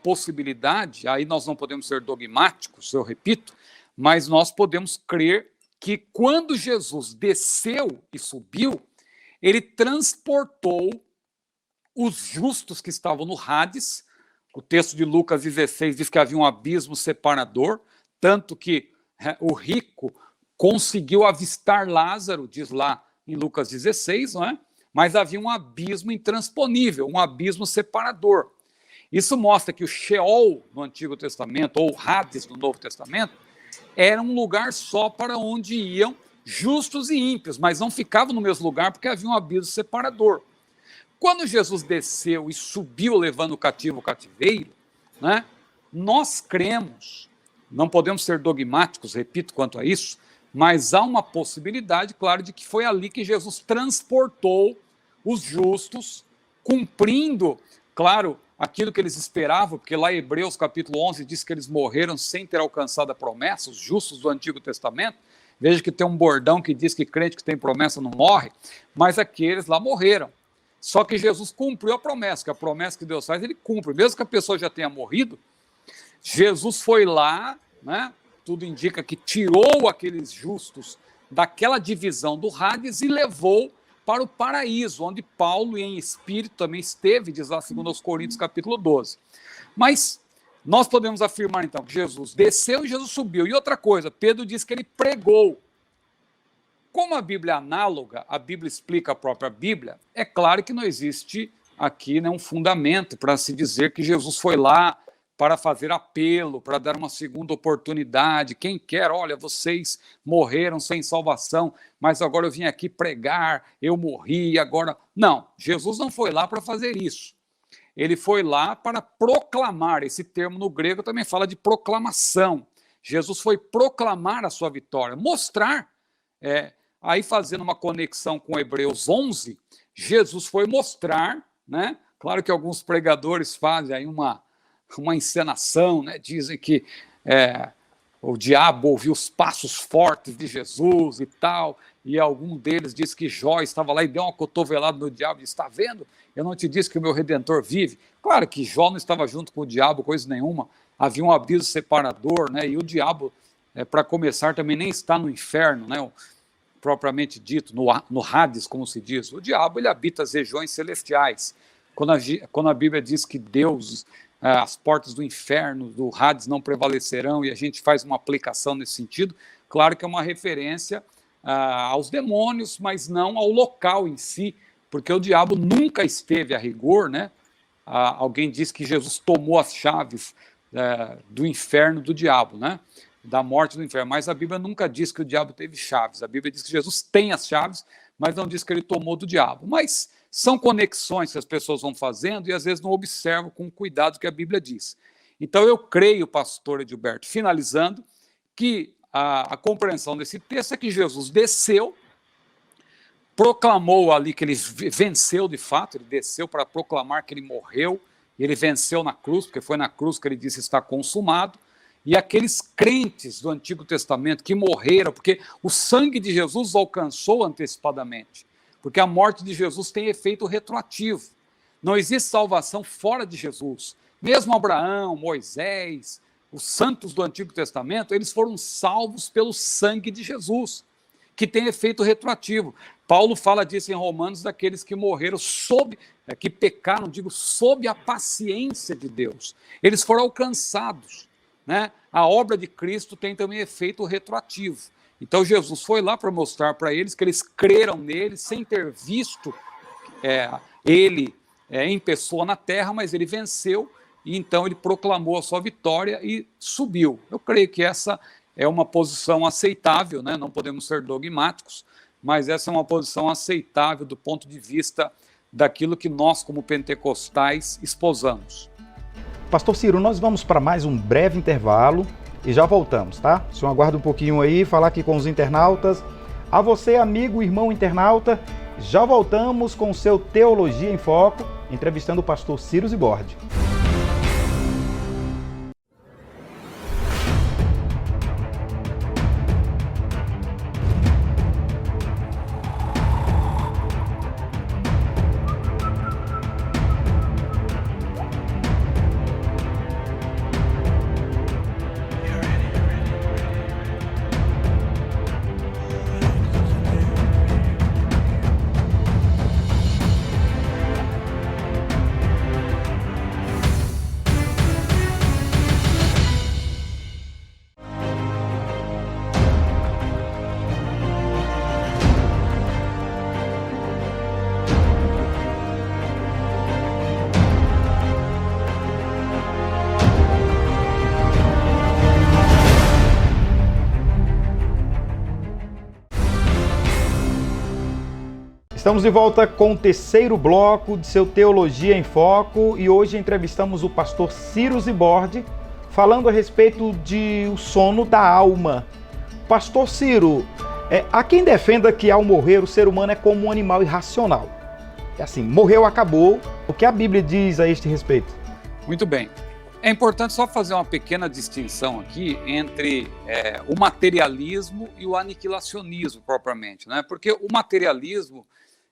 possibilidade, aí nós não podemos ser dogmáticos, eu repito, mas nós podemos crer que quando Jesus desceu e subiu, ele transportou os justos que estavam no Hades. O texto de Lucas 16 diz que havia um abismo separador, tanto que o rico conseguiu avistar Lázaro, diz lá em Lucas 16, não é? Mas havia um abismo intransponível, um abismo separador. Isso mostra que o Sheol no Antigo Testamento, ou o Hades no Novo Testamento, era um lugar só para onde iam justos e ímpios, mas não ficavam no mesmo lugar porque havia um abismo separador. Quando Jesus desceu e subiu levando o cativo ao cativeiro, né, nós cremos, não podemos ser dogmáticos, repito, quanto a isso, mas há uma possibilidade, claro, de que foi ali que Jesus transportou os justos, cumprindo, claro, aquilo que eles esperavam, porque lá em Hebreus capítulo 11 diz que eles morreram sem ter alcançado a promessa, os justos do Antigo Testamento. Veja que tem um bordão que diz que crente que tem promessa não morre, mas aqueles lá morreram. Só que Jesus cumpriu a promessa, que a promessa que Deus faz, ele cumpre. Mesmo que a pessoa já tenha morrido, Jesus foi lá, né? Tudo indica que tirou aqueles justos daquela divisão do Hades e levou para o paraíso, onde Paulo, em espírito, também esteve, diz lá 2 Coríntios capítulo 12. Mas nós podemos afirmar, então, que Jesus desceu e Jesus subiu. E outra coisa, Pedro diz que ele pregou. Como a Bíblia é análoga, a Bíblia explica a própria Bíblia, é claro que não existe aqui, né, um fundamento para se dizer que Jesus foi lá para fazer apelo, para dar uma segunda oportunidade. Quem quer, olha, vocês morreram sem salvação, mas agora eu vim aqui pregar, eu morri, agora... Não, Jesus não foi lá para fazer isso. Ele foi lá para proclamar, esse termo no grego também fala de proclamação. Jesus foi proclamar a sua vitória, mostrar, aí fazendo uma conexão com Hebreus 11, Jesus foi mostrar, né? Claro que alguns pregadores fazem aí uma encenação, né? Dizem que o diabo ouviu os passos fortes de Jesus e tal, e algum deles diz que Jó estava lá e deu uma cotovelada no diabo e disse, está vendo? Eu não te disse que o meu Redentor vive. Claro que Jó não estava junto com o diabo, coisa nenhuma, havia um abismo separador, né? E o diabo, para começar, também nem está no inferno, né? Propriamente dito, no Hades, como se diz. O diabo, ele habita as regiões celestiais. Quando a Bíblia diz que Deus... as portas do inferno, do Hades não prevalecerão, e a gente faz uma aplicação nesse sentido, claro que é uma referência aos demônios, mas não ao local em si, porque o diabo nunca esteve a rigor, né? Alguém diz que Jesus tomou as chaves do inferno do diabo, né? Da morte do inferno, mas a Bíblia nunca diz que o diabo teve chaves, a Bíblia diz que Jesus tem as chaves, mas não diz que ele tomou do diabo. Mas são conexões que as pessoas vão fazendo e às vezes não observam com o cuidado que a Bíblia diz. Então eu creio, pastor Edilberto, finalizando, que a compreensão desse texto é que Jesus desceu, proclamou ali que ele venceu de fato, ele desceu para proclamar que ele morreu, ele venceu na cruz, porque foi na cruz que ele disse está consumado, e aqueles crentes do Antigo Testamento que morreram, porque o sangue de Jesus alcançou antecipadamente, porque a morte de Jesus tem efeito retroativo, não existe salvação fora de Jesus, mesmo Abraão, Moisés, os santos do Antigo Testamento, eles foram salvos pelo sangue de Jesus, que tem efeito retroativo. Paulo fala disso em Romanos, daqueles que morreram que pecaram, sob a paciência de Deus. Eles foram alcançados, né? A obra de Cristo tem também efeito retroativo. Então Jesus foi lá para mostrar para eles que eles creram nele, sem ter visto ele em pessoa na terra, mas ele venceu, e então ele proclamou a sua vitória e subiu. Eu creio que essa é uma posição aceitável, né? Não podemos ser dogmáticos, mas essa é uma posição aceitável do ponto de vista daquilo que nós, como pentecostais, esposamos. Pastor Ciro, nós vamos para mais um breve intervalo e já voltamos, tá? O senhor aguarda um pouquinho aí, falar aqui com os internautas. A você, amigo, irmão internauta, já voltamos com o seu Teologia em Foco, entrevistando o pastor Ciro Zibordi. Estamos de volta com o terceiro bloco de seu Teologia em Foco e hoje entrevistamos o pastor Ciro Zibordi, falando a respeito de o sono da alma. Pastor Ciro, há quem defenda que ao morrer o ser humano é como um animal irracional. É assim, morreu, acabou. O que a Bíblia diz a este respeito? Muito bem. É importante só fazer uma pequena distinção aqui entre o materialismo e o aniquilacionismo propriamente, né? Porque o materialismo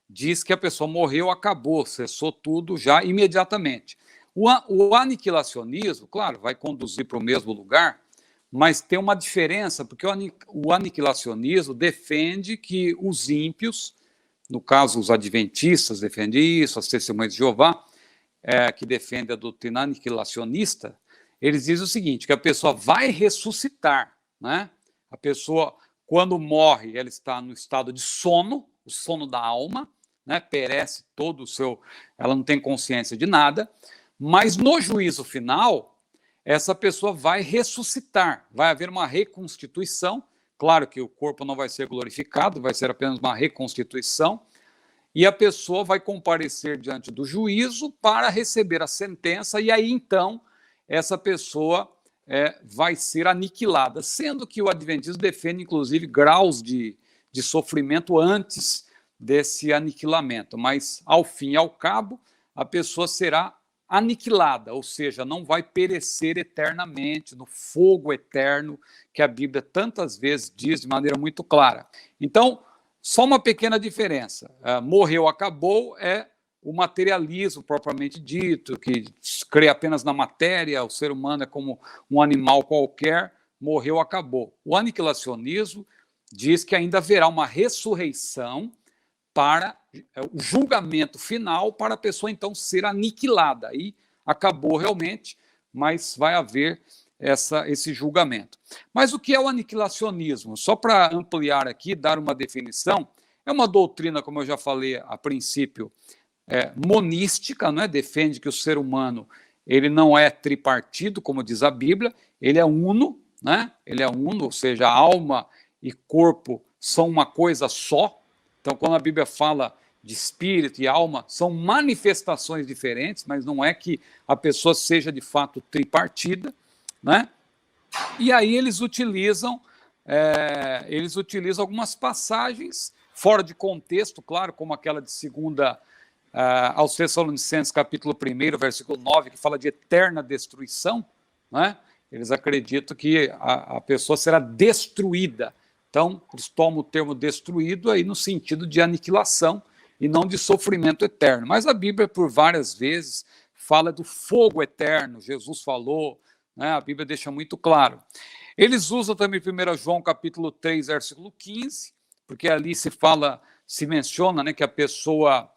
diz que a pessoa morreu, acabou, cessou tudo já imediatamente. O aniquilacionismo, claro, vai conduzir para o mesmo lugar, mas tem uma diferença, porque o aniquilacionismo defende que os ímpios, no caso os adventistas defendem isso, as testemunhas de Jeová, que defendem a doutrina aniquilacionista, eles dizem o seguinte, que a pessoa vai ressuscitar, né? A pessoa, quando morre, ela está no estado de sono, o sono da alma, né? Perece todo o seu... Ela não tem consciência de nada, mas no juízo final, essa pessoa vai ressuscitar, vai haver uma reconstituição, claro que o corpo não vai ser glorificado, vai ser apenas uma reconstituição, e a pessoa vai comparecer diante do juízo para receber a sentença, e aí então essa pessoa vai ser aniquilada, sendo que o adventismo defende inclusive graus de sofrimento antes desse aniquilamento, mas ao fim e ao cabo a pessoa será aniquilada, ou seja, não vai perecer eternamente no fogo eterno que a Bíblia tantas vezes diz de maneira muito clara. Então, só uma pequena diferença, morreu, acabou, é o materialismo propriamente dito, que crê apenas na matéria, o ser humano é como um animal qualquer, morreu, acabou. O aniquilacionismo diz que ainda haverá uma ressurreição para o julgamento final, para a pessoa então ser aniquilada. Aí acabou realmente, mas vai haver esse julgamento. Mas o que é o aniquilacionismo? Só para ampliar aqui, dar uma definição, é uma doutrina, como eu já falei a princípio, monística, não é? Defende que o ser humano ele não é tripartido, como diz a Bíblia, ele é uno, né? Ele é uno, ou seja, alma e corpo são uma coisa só. Então, quando a Bíblia fala de espírito e alma, são manifestações diferentes, mas não é que a pessoa seja de fato tripartida, né? E aí eles utilizam algumas passagens fora de contexto, claro, como aquela de 2 aos Tessalonicenses, capítulo 1, versículo 9, que fala de eterna destruição, né? Eles acreditam que a pessoa será destruída. Então, eles tomam o termo destruído aí no sentido de aniquilação e não de sofrimento eterno. Mas a Bíblia, por várias vezes, fala do fogo eterno. Jesus falou, né? A Bíblia deixa muito claro. Eles usam também 1 João capítulo 3, versículo 15, porque ali se menciona, né, que a pessoa,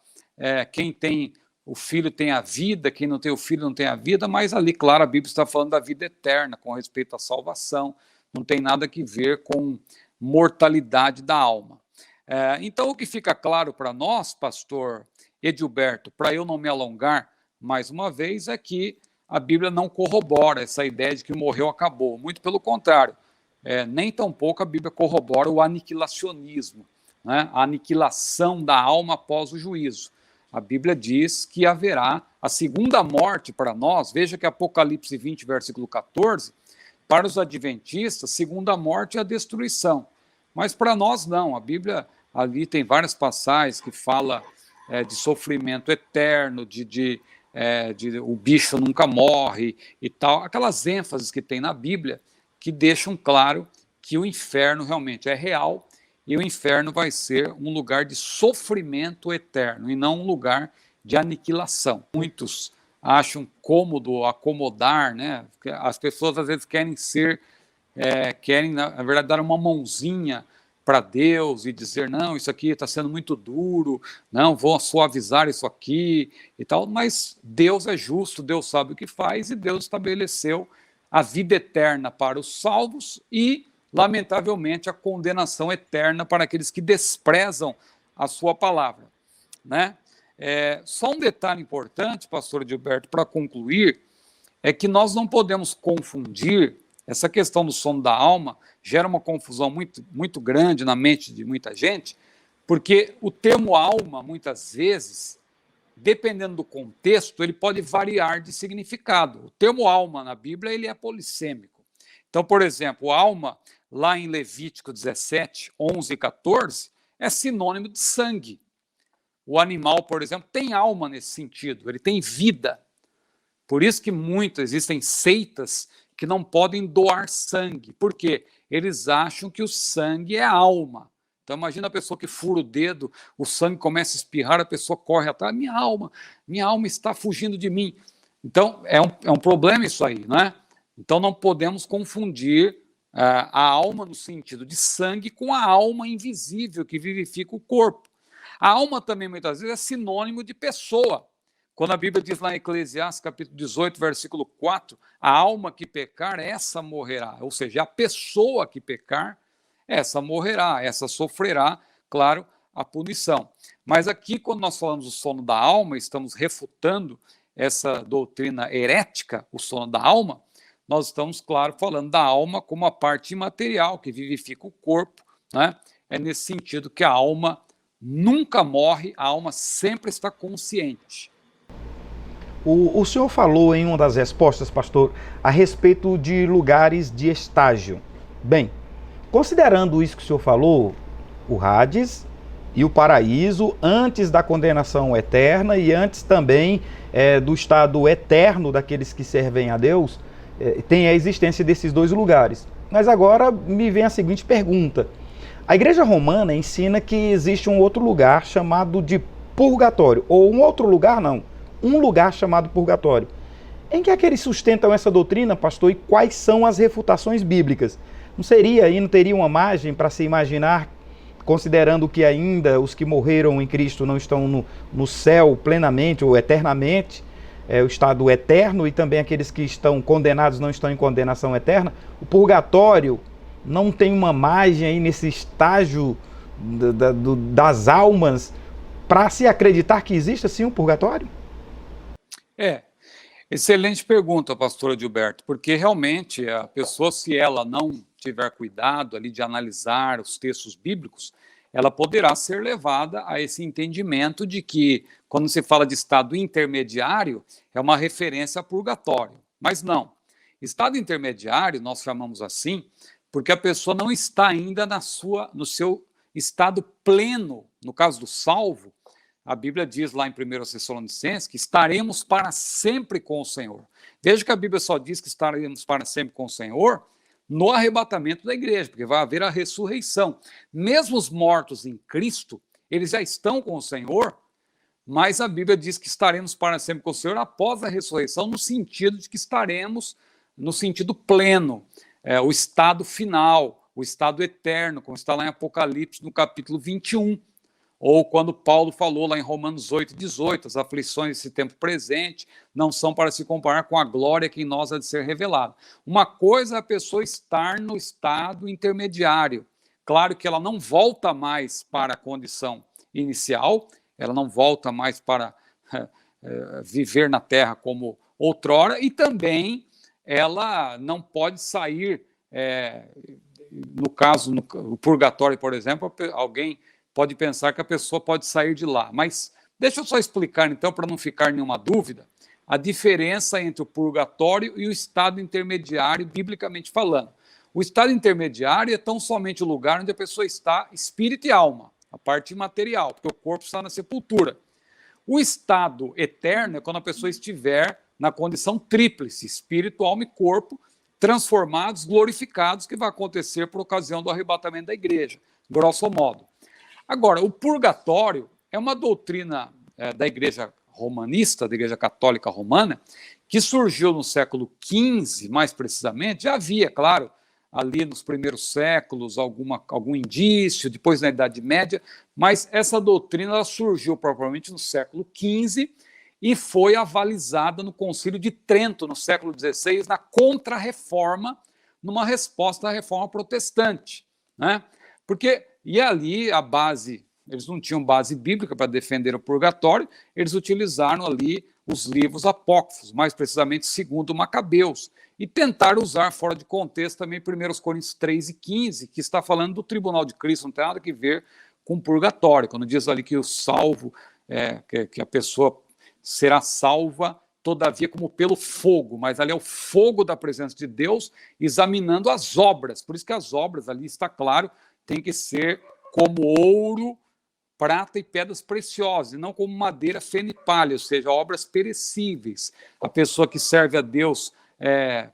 quem tem o filho tem a vida, quem não tem o filho não tem a vida, mas ali, claro, a Bíblia está falando da vida eterna, com respeito à salvação, não tem nada a ver com mortalidade da alma. Então, o que fica claro para nós, pastor Edilberto, para eu não me alongar mais uma vez, é que a Bíblia não corrobora essa ideia de que morreu, acabou. Muito pelo contrário, nem tampouco a Bíblia corrobora o aniquilacionismo, né? A aniquilação da alma após o juízo. A Bíblia diz que haverá a segunda morte para nós. Veja que Apocalipse 20, versículo 14, para os adventistas, segunda morte é a destruição. Mas para nós não, a Bíblia ali tem várias passagens que fala de sofrimento eterno, de o bicho nunca morre e tal, aquelas ênfases que tem na Bíblia que deixam claro que o inferno realmente é real e o inferno vai ser um lugar de sofrimento eterno e não um lugar de aniquilação. Muitos acham cômodo acomodar, né? As pessoas às vezes querem, na verdade, dar uma mãozinha para Deus e dizer, não, isso aqui está sendo muito duro, não, vou suavizar isso aqui e tal, mas Deus é justo, Deus sabe o que faz e Deus estabeleceu a vida eterna para os salvos e, lamentavelmente, a condenação eterna para aqueles que desprezam a sua palavra, né? Só um detalhe importante, pastor Gilberto, para concluir, é que nós não podemos confundir essa questão do sono da alma, gera uma confusão muito, muito grande na mente de muita gente, porque o termo alma, muitas vezes, dependendo do contexto, ele pode variar de significado. O termo alma na Bíblia ele é polissêmico. Então, por exemplo, alma, lá em Levítico 17, 11 e 14, é sinônimo de sangue. O animal, por exemplo, tem alma nesse sentido, ele tem vida. Por isso que existem seitas que não podem doar sangue. Por quê? Eles acham que o sangue é alma. Então, imagina a pessoa que fura o dedo, o sangue começa a espirrar, a pessoa corre atrás, minha alma está fugindo de mim. Então, é um problema isso aí, né? Então, não podemos confundir a alma no sentido de sangue com a alma invisível que vivifica o corpo. A alma também, muitas vezes, é sinônimo de pessoa. Quando a Bíblia diz lá em Eclesiastes, capítulo 18, versículo 4, a alma que pecar, essa morrerá. Ou seja, a pessoa que pecar, essa morrerá, essa sofrerá, claro, a punição. Mas aqui, quando nós falamos do sono da alma, estamos refutando essa doutrina herética, o sono da alma, nós estamos, claro, falando da alma como a parte imaterial que vivifica o corpo, né? É nesse sentido que a alma nunca morre, a alma sempre está consciente. O senhor falou em uma das respostas, pastor, a respeito de lugares de estágio. Bem, considerando isso que o senhor falou, o Hades e o paraíso, antes da condenação eterna e antes também do estado eterno daqueles que servem a Deus, tem a existência desses dois lugares. Mas agora me vem a seguinte pergunta. A Igreja Romana ensina que existe um outro lugar chamado de purgatório, ou um outro lugar não, um lugar chamado purgatório. Em que é que eles sustentam essa doutrina, pastor, e quais são as refutações bíblicas? Não teria uma margem para se imaginar, considerando que ainda os que morreram em Cristo não estão no céu plenamente ou eternamente, o estado eterno, e também aqueles que estão condenados não estão em condenação eterna, o purgatório não tem uma margem aí nesse estágio das almas para se acreditar que existe assim um purgatório? Excelente pergunta, pastor Gilberto, porque realmente a pessoa, se ela não tiver cuidado ali de analisar os textos bíblicos, ela poderá ser levada a esse entendimento de que, quando se fala de estado intermediário, é uma referência a purgatório. Mas não. Estado intermediário, nós chamamos assim, porque a pessoa não está ainda no seu estado pleno. No caso do salvo, a Bíblia diz lá em 1 Tessalonicenses que estaremos para sempre com o Senhor. Veja que a Bíblia só diz que estaremos para sempre com o Senhor no arrebatamento da igreja, porque vai haver a ressurreição. Mesmo os mortos em Cristo, eles já estão com o Senhor, mas a Bíblia diz que estaremos para sempre com o Senhor após a ressurreição, no sentido de que estaremos no sentido pleno, o estado final, o estado eterno, como está lá em Apocalipse, no capítulo 21. Ou quando Paulo falou lá em Romanos 8:18, as aflições desse tempo presente não são para se comparar com a glória que em nós há de ser revelada. Uma coisa é a pessoa estar no estado intermediário. Claro que ela não volta mais para a condição inicial, ela não volta mais para viver na terra como outrora, e também ela não pode sair, no caso, no purgatório, por exemplo, alguém pode pensar que a pessoa pode sair de lá. Mas deixa eu só explicar, então, para não ficar nenhuma dúvida, a diferença entre o purgatório e o estado intermediário, biblicamente falando. O estado intermediário é tão somente o lugar onde a pessoa está espírito e alma, a parte imaterial, porque o corpo está na sepultura. O estado eterno é quando a pessoa estiver na condição tríplice, espírito, alma e corpo, transformados, glorificados, que vai acontecer por ocasião do arrebatamento da igreja, grosso modo. Agora, o purgatório é uma doutrina da igreja romanista, da igreja católica romana, que surgiu no século XV, mais precisamente. Já havia, claro, ali nos primeiros séculos, algum indício, depois na Idade Média, mas essa doutrina ela surgiu propriamente no século XV e foi avalizada no Concílio de Trento, no século XVI, na Contra-Reforma, numa resposta à Reforma Protestante, né? E ali a base, eles não tinham base bíblica para defender o purgatório, eles utilizaram ali os livros apócrifos, mais precisamente segundo Macabeus, e tentaram usar fora de contexto também 1 Coríntios 3:15, que está falando do tribunal de Cristo, não tem nada a ver com o purgatório, quando diz ali que o salvo, que a pessoa será salva, todavia como pelo fogo, mas ali é o fogo da presença de Deus, examinando as obras, por isso que as obras ali, está claro, tem que ser como ouro, prata e pedras preciosas, e não como madeira fenipalha, ou seja, obras perecíveis. A pessoa que serve a Deus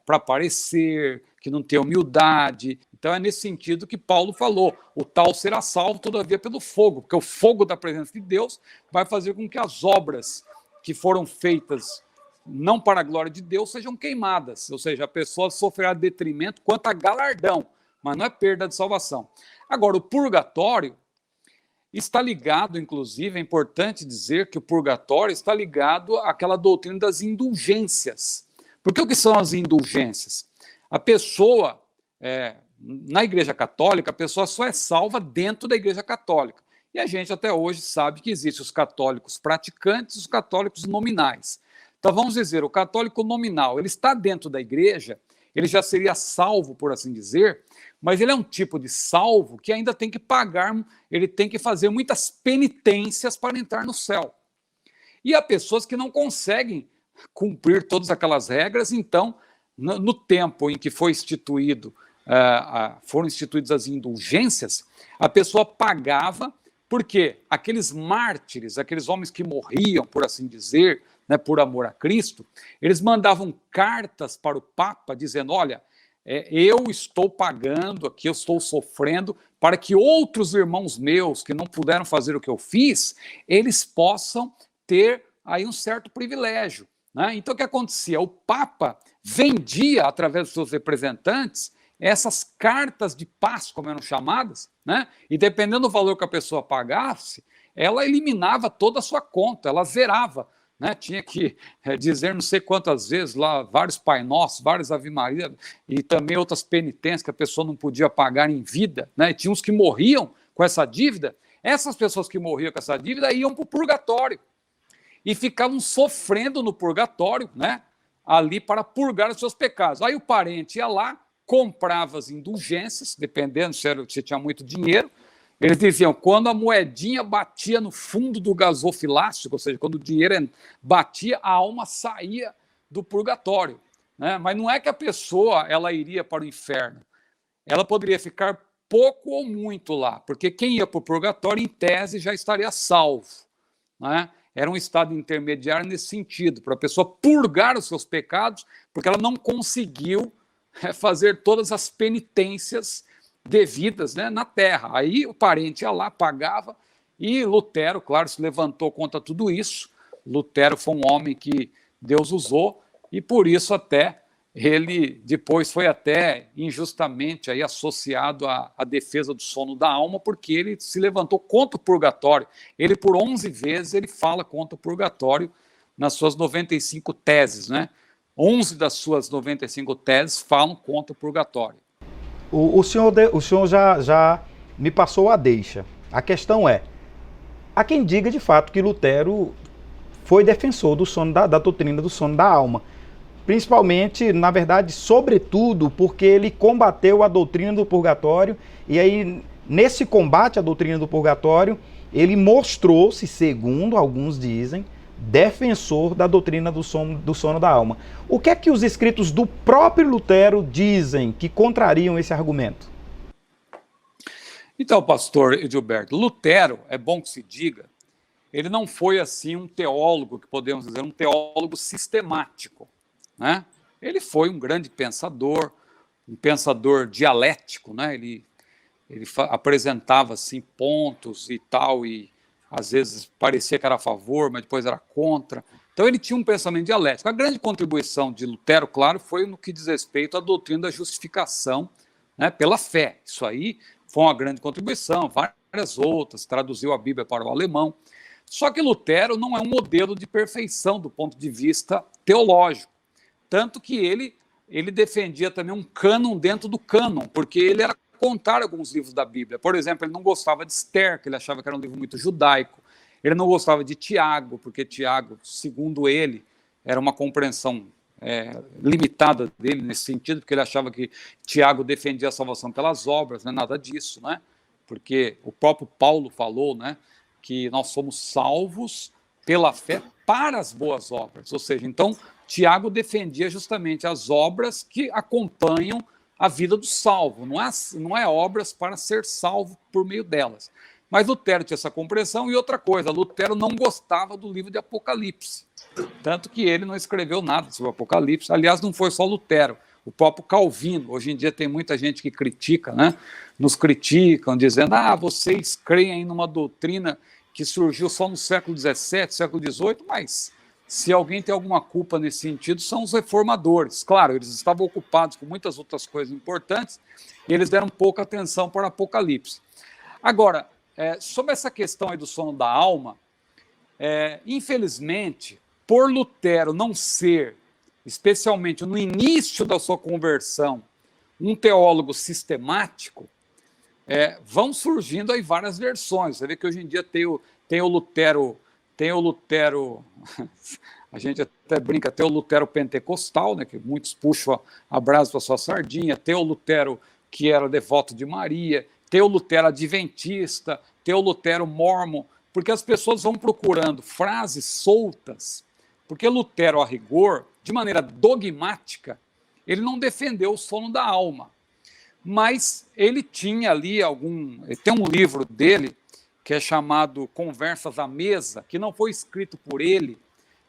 para aparecer, que não tem humildade. Então é nesse sentido que Paulo falou, o tal será salvo todavia pelo fogo, porque o fogo da presença de Deus vai fazer com que as obras que foram feitas não para a glória de Deus sejam queimadas, ou seja, a pessoa sofrerá detrimento quanto a galardão, mas não é perda de salvação. Agora, o purgatório está ligado, inclusive, é importante dizer que o purgatório está ligado àquela doutrina das indulgências. Porque o que são as indulgências? A pessoa, na Igreja Católica, a pessoa só é salva dentro da Igreja Católica. E a gente até hoje sabe que existem os católicos praticantes e os católicos nominais. Então, vamos dizer, o católico nominal, ele está dentro da igreja, ele já seria salvo, por assim dizer, mas ele é um tipo de salvo que ainda tem que pagar, ele tem que fazer muitas penitências para entrar no céu. E há pessoas que não conseguem cumprir todas aquelas regras, então, no tempo em que foram instituídas as indulgências, a pessoa pagava, porque aqueles mártires, aqueles homens que morriam, por assim dizer, né, por amor a Cristo, eles mandavam cartas para o Papa dizendo, olha, eu estou pagando aqui, eu estou sofrendo para que outros irmãos meus que não puderam fazer o que eu fiz, eles possam ter aí um certo privilégio, né? Então o que acontecia? O Papa vendia, através dos seus representantes, essas cartas de paz, como eram chamadas, né? E dependendo do valor que a pessoa pagasse, ela eliminava toda a sua conta, ela zerava, né? Tinha que dizer não sei quantas vezes lá, vários Pai Nossos, vários Ave Maria, e também outras penitências que a pessoa não podia pagar em vida, né? E tinha uns que morriam com essa dívida. Essas pessoas que morriam com essa dívida iam para o purgatório e ficavam sofrendo no purgatório, né? Ali para purgar os seus pecados. Aí o parente ia lá, comprava as indulgências, dependendo se tinha muito dinheiro, Eles diziam, quando a moedinha batia no fundo do gasofilástico, ou seja, quando o dinheiro batia, a alma saía do purgatório, né? Mas não é que a pessoa ela iria para o inferno, ela poderia ficar pouco ou muito lá, porque quem ia para o purgatório, em tese, já estaria salvo, né? Era um estado intermediário nesse sentido, para a pessoa purgar os seus pecados, porque ela não conseguiu fazer todas as penitências devidas, né, na terra. Aí o parente ia lá, pagava, e Lutero, claro, se levantou contra tudo isso. Lutero foi um homem que Deus usou, e por isso até ele depois foi até injustamente aí associado à defesa do sono da alma, porque ele se levantou contra o purgatório. Ele, por 11 vezes, ele fala contra o purgatório nas suas 95 teses, né? 11 das suas 95 teses falam contra o purgatório. O senhor já me passou a deixa. A questão é, há quem diga de fato que Lutero foi defensor do sono da doutrina do sono da alma. Principalmente, na verdade, sobretudo, porque ele combateu a doutrina do purgatório, e aí, nesse combate à doutrina do purgatório, ele mostrou-se, segundo alguns dizem, defensor da doutrina do sono da alma. O que é que os escritos do próprio Lutero dizem que contrariam esse argumento? Então, pastor Edilberto, Lutero, é bom que se diga, ele não foi assim um teólogo, que podemos dizer, um teólogo sistemático, né? Ele foi um grande pensador, um pensador dialético, né? Ele apresentava assim pontos e tal, e às vezes parecia que era a favor, mas depois era contra. Então ele tinha um pensamento dialético. A grande contribuição de Lutero, claro, foi no que diz respeito à doutrina da justificação, né, pela fé. Isso aí foi uma grande contribuição, várias outras, traduziu a Bíblia para o alemão. Só que Lutero não é um modelo de perfeição do ponto de vista teológico. Tanto que ele defendia também um cânon dentro do cânon, porque ele era contrário a alguns livros da Bíblia. Por exemplo, ele não gostava de Esther, que ele achava que era um livro muito judaico. Ele não gostava de Tiago, porque Tiago, segundo ele, era uma compreensão limitada dele nesse sentido, porque ele achava que Tiago defendia a salvação pelas obras, não é nada disso, né? Porque o próprio Paulo falou, né, que nós somos salvos pela fé para as boas obras. Ou seja, então, Tiago defendia justamente as obras que acompanham a vida do salvo, não é obras para ser salvo por meio delas. Mas Lutero tinha essa compreensão. E outra coisa, Lutero não gostava do livro de Apocalipse, tanto que ele não escreveu nada sobre o Apocalipse. Aliás, não foi só Lutero, o próprio Calvino. Hoje em dia tem muita gente que critica, né? Nos criticam, dizendo, vocês creem numa doutrina que surgiu só no século XVII, século XVIII, mas se alguém tem alguma culpa nesse sentido, são os reformadores. Claro, eles estavam ocupados com muitas outras coisas importantes e eles deram pouca atenção para o Apocalipse. Agora, sobre essa questão aí do sono da alma, infelizmente, por Lutero não ser, especialmente no início da sua conversão, um teólogo sistemático, vão surgindo aí várias versões. Você vê que hoje em dia tem o Lutero, a gente até brinca, tem o Lutero pentecostal, né, que muitos puxam a brasa para sua sardinha, tem o Lutero que era devoto de Maria, tem o Lutero adventista, tem o Lutero mórmon, porque as pessoas vão procurando frases soltas, porque Lutero, a rigor, de maneira dogmática, ele não defendeu o sono da alma, mas ele tinha ali tem um livro dele, que é chamado Conversas à Mesa, que não foi escrito por ele,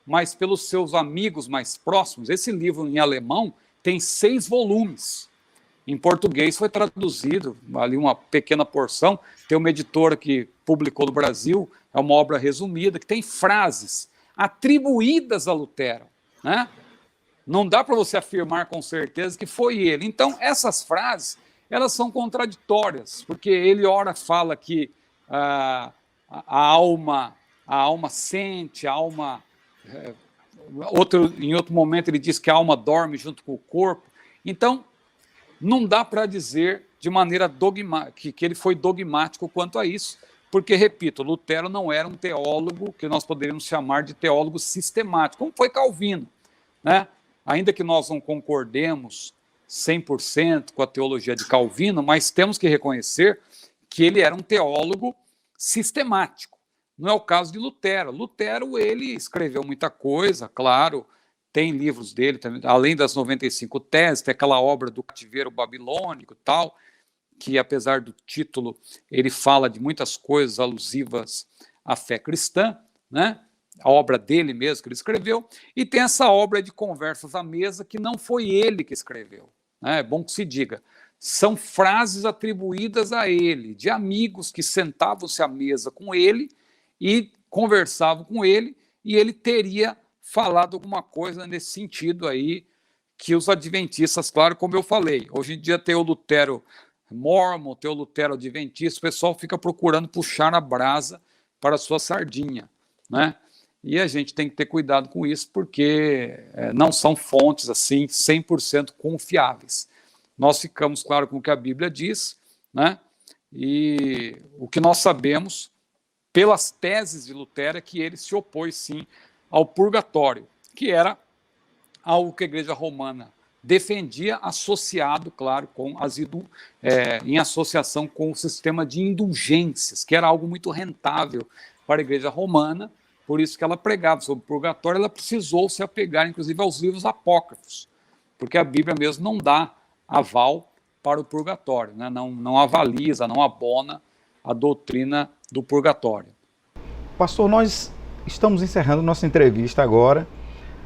mas pelos seus amigos mais próximos. Esse livro, em alemão, tem 6 volumes. Em português foi traduzido, ali uma pequena porção. Tem uma editora que publicou no Brasil, é uma obra resumida, que tem frases atribuídas a Lutero, né? Não dá para você afirmar com certeza que foi ele. Então, essas frases, elas são contraditórias, porque ele ora fala que a alma sente, a alma... em outro momento ele diz que a alma dorme junto com o corpo. Então, não dá para dizer de maneira dogmática que ele foi dogmático quanto a isso, porque, repito, Lutero não era um teólogo que nós poderíamos chamar de teólogo sistemático, como foi Calvino, né? Ainda que nós não concordemos 100% com a teologia de Calvino, mas temos que reconhecer que ele era um teólogo sistemático. Não é o caso de Lutero. Lutero, ele escreveu muita coisa, claro, tem livros dele também, além das 95 teses, tem aquela obra do cativeiro babilônico e tal, que apesar do título, ele fala de muitas coisas alusivas à fé cristã, né? A obra dele mesmo que ele escreveu, e tem essa obra de Conversas à Mesa, que não foi ele que escreveu, né? É bom que se diga. São frases atribuídas a ele, de amigos que sentavam-se à mesa com ele e conversavam com ele, e ele teria falado alguma coisa nesse sentido aí, que os adventistas, claro, como eu falei, hoje em dia tem o Lutero Mormon, tem o Lutero Adventista, o pessoal fica procurando puxar a brasa para a sua sardinha, né? E a gente tem que ter cuidado com isso, porque não são fontes assim 100% confiáveis. Nós ficamos, claro, com o que a Bíblia diz, né? E o que nós sabemos, pelas teses de Lutero, é que ele se opôs, sim, ao purgatório, que era algo que a Igreja Romana defendia, associado, claro, com em associação com o sistema de indulgências, que era algo muito rentável para a Igreja Romana. Por isso que ela pregava sobre o purgatório, ela precisou se apegar, inclusive, aos livros apócrifos, porque a Bíblia mesmo não dá aval para o purgatório, né? Não avaliza, não abona a doutrina do purgatório. Pastor, nós estamos encerrando nossa entrevista agora,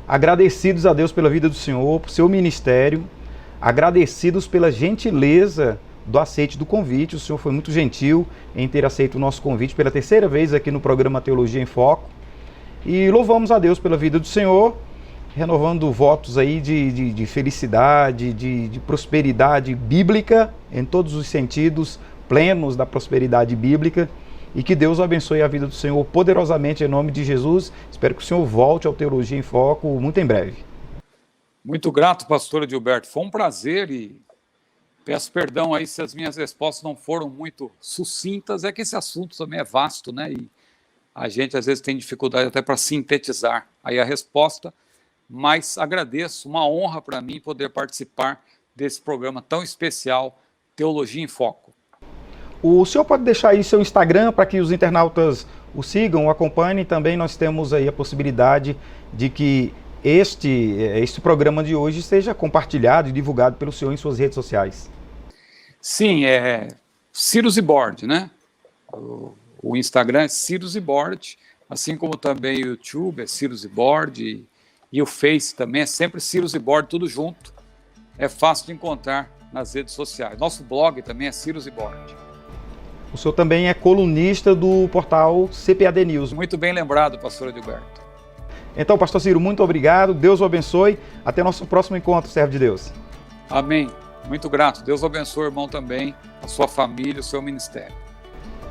agradecidos a Deus pela vida do senhor, por seu ministério, agradecidos pela gentileza do aceite do convite. O senhor foi muito gentil em ter aceito o nosso convite pela terceira vez aqui no programa Teologia em Foco. E louvamos a Deus pela vida do senhor, renovando votos aí de felicidade, de prosperidade bíblica, em todos os sentidos plenos da prosperidade bíblica, e que Deus abençoe a vida do senhor poderosamente em nome de Jesus. Espero que o senhor volte ao Teologia em Foco muito em breve. Muito grato, pastor Edilberto, foi um prazer, e peço perdão aí se as minhas respostas não foram muito sucintas, é que esse assunto também é vasto, né? E a gente às vezes tem dificuldade até para sintetizar aí a resposta, mas agradeço, uma honra para mim poder participar desse programa tão especial, Teologia em Foco. O senhor pode deixar aí seu Instagram para que os internautas o sigam, o acompanhem. Também nós temos aí a possibilidade de que este programa de hoje seja compartilhado e divulgado pelo senhor em suas redes sociais. Sim, é Cyrus e Board, né? O Instagram é Cyrus e Board, assim como também o YouTube é Cyrus e Board, e o Face também é sempre Cyrus e Board, tudo junto. É fácil de encontrar nas redes sociais. Nosso blog também é Cyrus e Board. O senhor também é colunista do portal CPAD News. Muito bem lembrado, pastor Edilberto. Então, pastor Ciro, muito obrigado. Deus o abençoe. Até nosso próximo encontro, servo de Deus. Amém. Muito grato. Deus abençoe, irmão, também, a sua família, o seu ministério.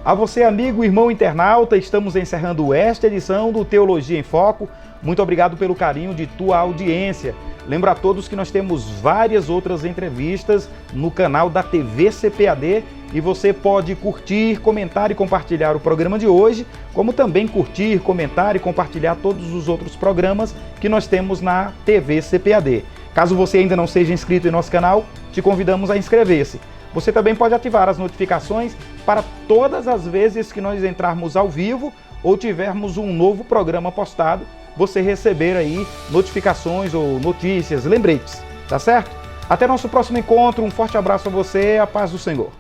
A você, amigo, irmão internauta, estamos encerrando esta edição do Teologia em Foco. Muito obrigado pelo carinho de tua audiência. Lembro a todos que nós temos várias outras entrevistas no canal da TV CPAD, e você pode curtir, comentar e compartilhar o programa de hoje, como também curtir, comentar e compartilhar todos os outros programas que nós temos na TV CPAD. Caso você ainda não seja inscrito em nosso canal, te convidamos a inscrever-se. Você também pode ativar as notificações para todas as vezes que nós entrarmos ao vivo ou tivermos um novo programa postado, você receber aí notificações ou notícias, lembretes, tá certo? Até nosso próximo encontro, um forte abraço a você, a paz do Senhor.